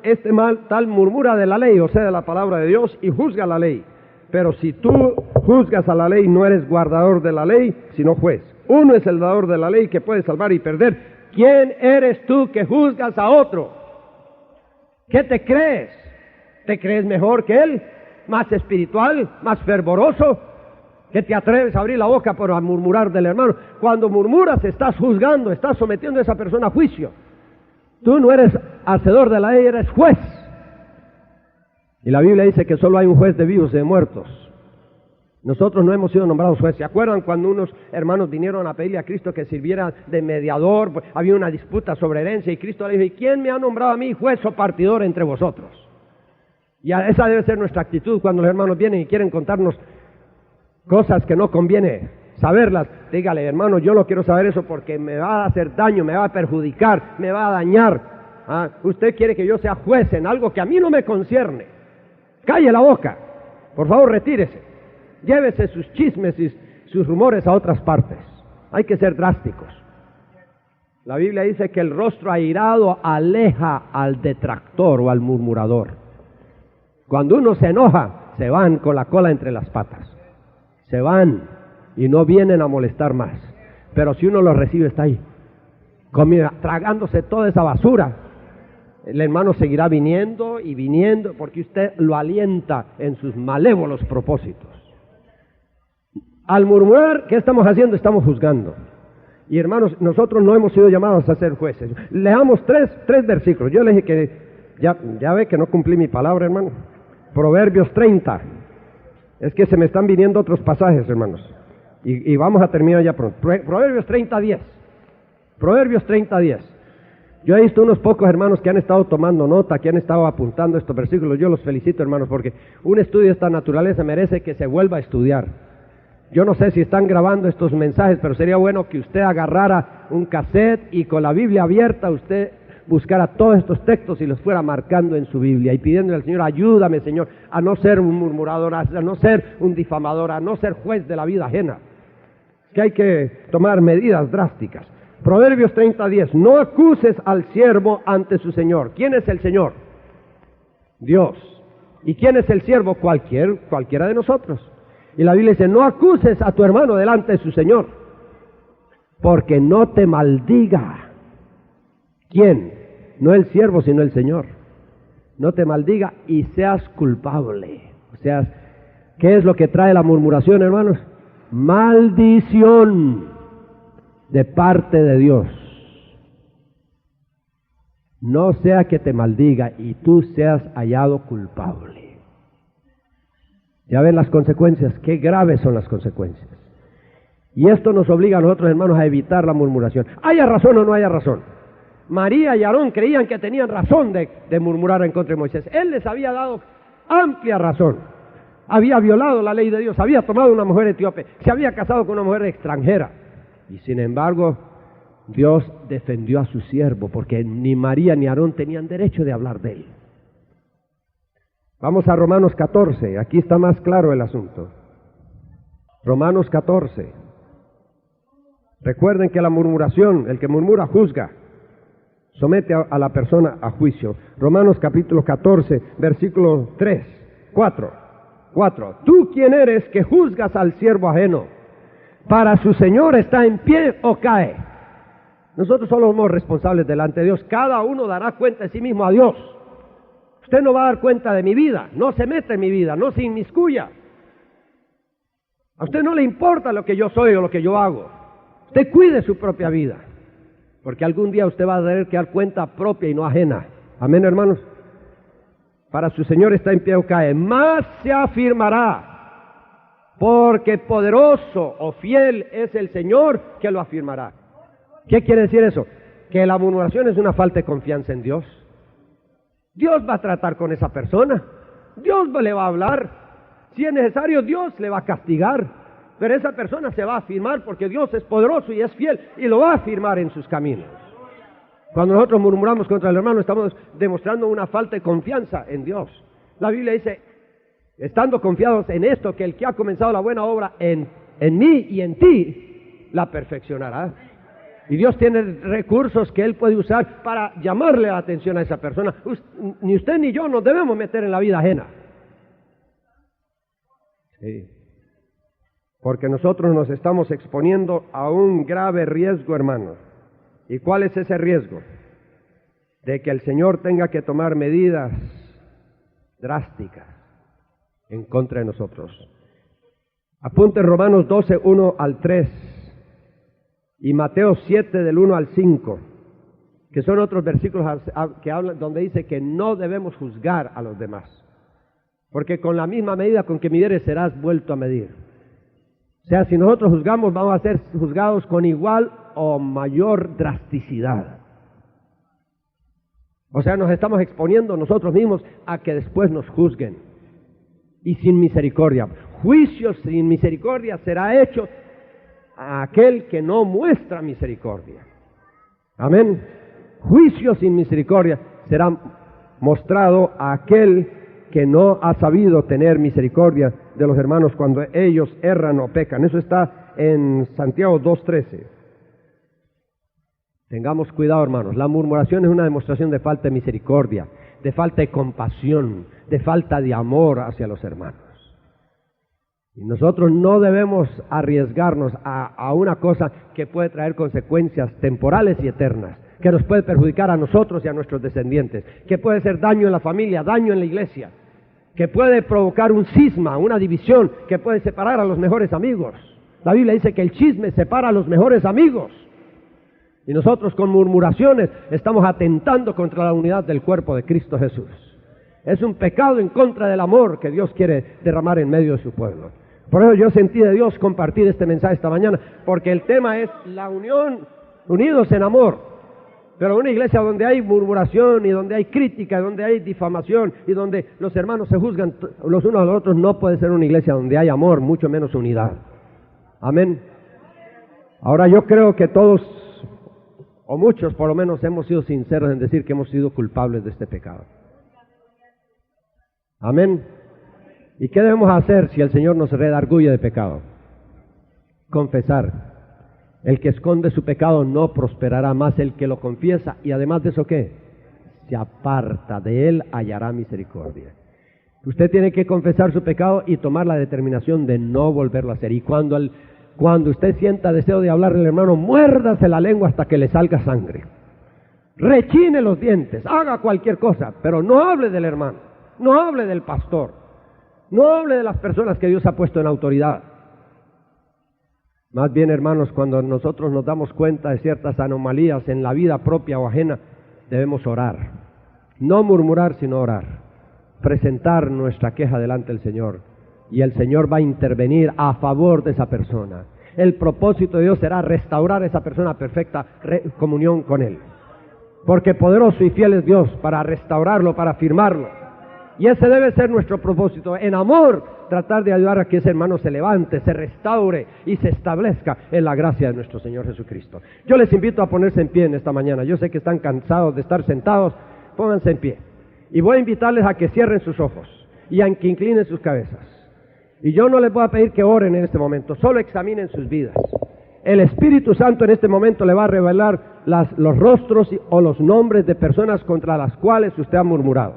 tal murmura de la ley, o sea, de la palabra de Dios, y juzga la ley. Pero si tú juzgas a la ley, no eres guardador de la ley, sino juez. Uno es el dador de la ley que puede salvar y perder. ¿Quién eres tú que juzgas a otro? ¿Qué te crees? ¿Te crees mejor que él? ¿Más espiritual? ¿Más fervoroso? ¿Que te atreves a abrir la boca para murmurar del hermano? Cuando murmuras estás juzgando, estás sometiendo a esa persona a juicio. Tú no eres hacedor de la ley, eres juez. Y la Biblia dice que solo hay un juez de vivos y de muertos. Nosotros no hemos sido nombrados jueces. ¿Se acuerdan cuando unos hermanos vinieron a pedirle a Cristo que sirviera de mediador? Había una disputa sobre herencia y Cristo le dijo, ¿y quién me ha nombrado a mí juez o partidor entre vosotros? Y esa debe ser nuestra actitud cuando los hermanos vienen y quieren contarnos cosas que no conviene saberlas. Dígale, hermano, yo no quiero saber eso porque me va a hacer daño, me va a perjudicar, me va a dañar. Usted quiere que yo sea juez en algo que a mí no me concierne. Calle la boca. Por favor, retírese. Llévese sus chismes y sus rumores a otras partes. Hay que ser drásticos. La Biblia dice que el rostro airado aleja al detractor o al murmurador. Cuando uno se enoja, se van con la cola entre las patas. Se van y no vienen a molestar más. Pero si uno lo recibe, está ahí, tragándose toda esa basura. El hermano seguirá viniendo y viniendo porque usted lo alienta en sus malévolos propósitos. Al murmurar, ¿qué estamos haciendo? Estamos juzgando. Y hermanos, nosotros no hemos sido llamados a ser jueces. Leamos tres versículos. Yo le dije que ya ve que no cumplí mi palabra, hermano. Proverbios 30. Es que se me están viniendo otros pasajes, hermanos. Y vamos a terminar ya pronto. Proverbios 30:10. Proverbios 30:10. Yo he visto unos pocos hermanos que han estado tomando nota, que han estado apuntando estos versículos. Yo los felicito, hermanos, porque un estudio de esta naturaleza merece que se vuelva a estudiar. Yo no sé si están grabando estos mensajes, pero sería bueno que usted agarrara un cassette y con la Biblia abierta usted buscara todos estos textos y los fuera marcando en su Biblia y pidiéndole al Señor, ayúdame, Señor, a no ser un murmurador, a no ser un difamador, a no ser juez de la vida ajena, que hay que tomar medidas drásticas. Proverbios 30:10, no acuses al siervo ante su señor. ¿Quién es el señor? Dios. ¿Y quién es el siervo? Cualquiera de nosotros. Y la Biblia dice, no acuses a tu hermano delante de su señor, porque no te maldiga. ¿Quién? No el siervo, sino el Señor. No te maldiga y seas culpable. O sea, ¿qué es lo que trae la murmuración, hermanos? Maldición de parte de Dios. No sea que te maldiga y tú seas hallado culpable. Ya ven las consecuencias, qué graves son las consecuencias. Y esto nos obliga a nosotros, hermanos, a evitar la murmuración. Haya razón o no haya razón. María y Aarón creían que tenían razón de murmurar en contra de Moisés. Él les había dado amplia razón. Había violado la ley de Dios, había tomado una mujer etíope, se había casado con una mujer extranjera. Y sin embargo, Dios defendió a su siervo, porque ni María ni Aarón tenían derecho de hablar de él. Vamos a Romanos 14, aquí está más claro el asunto. Romanos 14. Recuerden que la murmuración, el que murmura juzga, somete a la persona a juicio. Romanos capítulo 14, versículo 3, 4. ¿Tú quién eres que juzgas al siervo ajeno? Para su Señor está en pie o cae. Nosotros somos responsables delante de Dios. Cada uno dará cuenta de sí mismo a Dios. Usted no va a dar cuenta de mi vida, no se mete en mi vida, no se inmiscuya. A usted no le importa lo que yo soy o lo que yo hago. Usted cuide su propia vida, porque algún día usted va a tener que dar cuenta propia y no ajena. Amén, hermanos. Para su Señor está en pie o cae, más se afirmará, porque poderoso o fiel es el Señor que lo afirmará. ¿Qué quiere decir eso? Que la murmuración es una falta de confianza en Dios. Dios va a tratar con esa persona, Dios le va a hablar, si es necesario Dios le va a castigar, pero esa persona se va a afirmar porque Dios es poderoso y es fiel y lo va a afirmar en sus caminos. Cuando nosotros murmuramos contra el hermano, estamos demostrando una falta de confianza en Dios. La Biblia dice, estando confiados en esto, que el que ha comenzado la buena obra en mí y en ti, la perfeccionará. Y Dios tiene recursos que Él puede usar para llamarle la atención a esa persona. Ni usted ni yo nos debemos meter en la vida ajena. Sí. Porque nosotros nos estamos exponiendo a un grave riesgo, hermanos. ¿Y cuál es ese riesgo? De que el Señor tenga que tomar medidas drásticas en contra de nosotros. Apunte Romanos 12, 1 al 3 y Mateo 7 del 1 al 5, que son otros versículos que hablan, donde dice que no debemos juzgar a los demás, porque con la misma medida con que midieres serás vuelto a medir. O sea, si nosotros juzgamos, vamos a ser juzgados con igual o mayor drasticidad. O sea, nos estamos exponiendo nosotros mismos a que después nos juzguen. Y sin misericordia. Juicio sin misericordia será hecho a aquel que no muestra misericordia. Amén. Juicio sin misericordia será mostrado a aquel que no ha sabido tener misericordia de los hermanos cuando ellos erran o pecan. Eso está en Santiago 2:13. Tengamos cuidado, hermanos. La murmuración es una demostración de falta de misericordia, de falta de compasión, de falta de amor hacia los hermanos. Y nosotros no debemos arriesgarnos a una cosa que puede traer consecuencias temporales y eternas, que nos puede perjudicar a nosotros y a nuestros descendientes, que puede ser daño en la familia, daño en la iglesia, que puede provocar un cisma, una división, que puede separar a los mejores amigos. La Biblia dice que el chisme separa a los mejores amigos. Y nosotros con murmuraciones estamos atentando contra la unidad del cuerpo de Cristo Jesús. Es un pecado en contra del amor que Dios quiere derramar en medio de su pueblo. Por eso yo sentí de Dios compartir este mensaje esta mañana, porque el tema es la unión, unidos en amor. Pero una iglesia donde hay murmuración y donde hay crítica, donde hay difamación y donde los hermanos se juzgan los unos a los otros, no puede ser una iglesia donde hay amor, mucho menos unidad. Amén. Ahora yo creo que todos, o muchos por lo menos, hemos sido sinceros en decir que hemos sido culpables de este pecado. Amén. ¿Y qué debemos hacer si el Señor nos redarguye de pecado? confesar. El que esconde su pecado no prosperará, más el que lo confiesa y además de eso, ¿qué? Se aparta, de él hallará misericordia. Usted tiene que confesar su pecado y tomar la determinación de no volverlo a hacer. Y cuando usted sienta deseo de hablarle al hermano, muérdase la lengua hasta que le salga sangre. Rechine los dientes, haga cualquier cosa, pero no hable del hermano, no hable del pastor, no hable de las personas que Dios ha puesto en autoridad. Más bien, hermanos, cuando nosotros nos damos cuenta de ciertas anomalías en la vida propia o ajena, debemos orar. No murmurar, sino orar. Presentar nuestra queja delante del Señor. Y el Señor va a intervenir a favor de esa persona. El propósito de Dios será restaurar a esa persona a perfecta comunión con Él. Porque poderoso y fiel es Dios para restaurarlo, para afirmarlo. Y ese debe ser nuestro propósito. En amor, tratar de ayudar a que ese hermano se levante, se restaure y se establezca en la gracia de nuestro Señor Jesucristo. Yo les invito a ponerse en pie en esta mañana. Yo sé que están cansados de estar sentados. Pónganse en pie. Y voy a invitarles a que cierren sus ojos y a que inclinen sus cabezas. Y yo no les voy a pedir que oren en este momento, solo examinen sus vidas. El Espíritu Santo en este momento le va a revelar los rostros o los nombres de personas contra las cuales usted ha murmurado.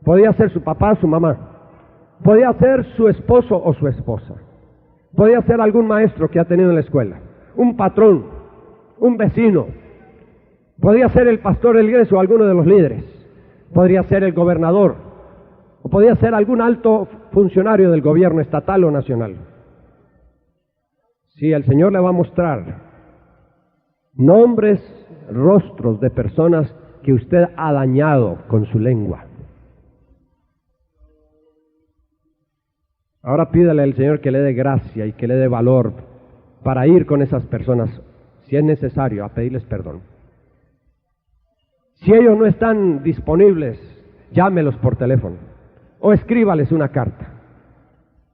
Podía ser su papá, su mamá. Podía ser su esposo o su esposa. Podía ser algún maestro que ha tenido en la escuela. Un patrón, un vecino. Podía ser el pastor de la iglesia o alguno de los líderes. Podría ser el gobernador. O podía ser algún alto funcionario del gobierno estatal o nacional. Sí, el Señor le va a mostrar nombres, rostros de personas que usted ha dañado con su lengua. Ahora pídale al Señor que le dé gracia y que le dé valor para ir con esas personas, si es necesario, a pedirles perdón. Si ellos no están disponibles, llámelos por teléfono o escríbales una carta.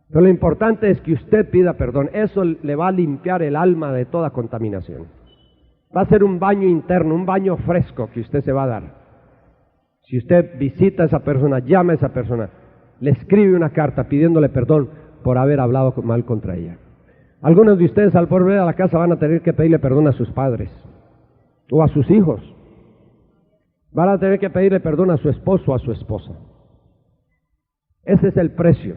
Pero lo importante es que usted pida perdón. Eso le va a limpiar el alma de toda contaminación. Va a ser un baño interno, un baño fresco que usted se va a dar. Si usted visita a esa persona, llama a esa persona, le escribe una carta pidiéndole perdón por haber hablado mal contra ella. Algunos de ustedes al volver a la casa van a tener que pedirle perdón a sus padres o a sus hijos. Van a tener que pedirle perdón a su esposo o a su esposa. Ese es el precio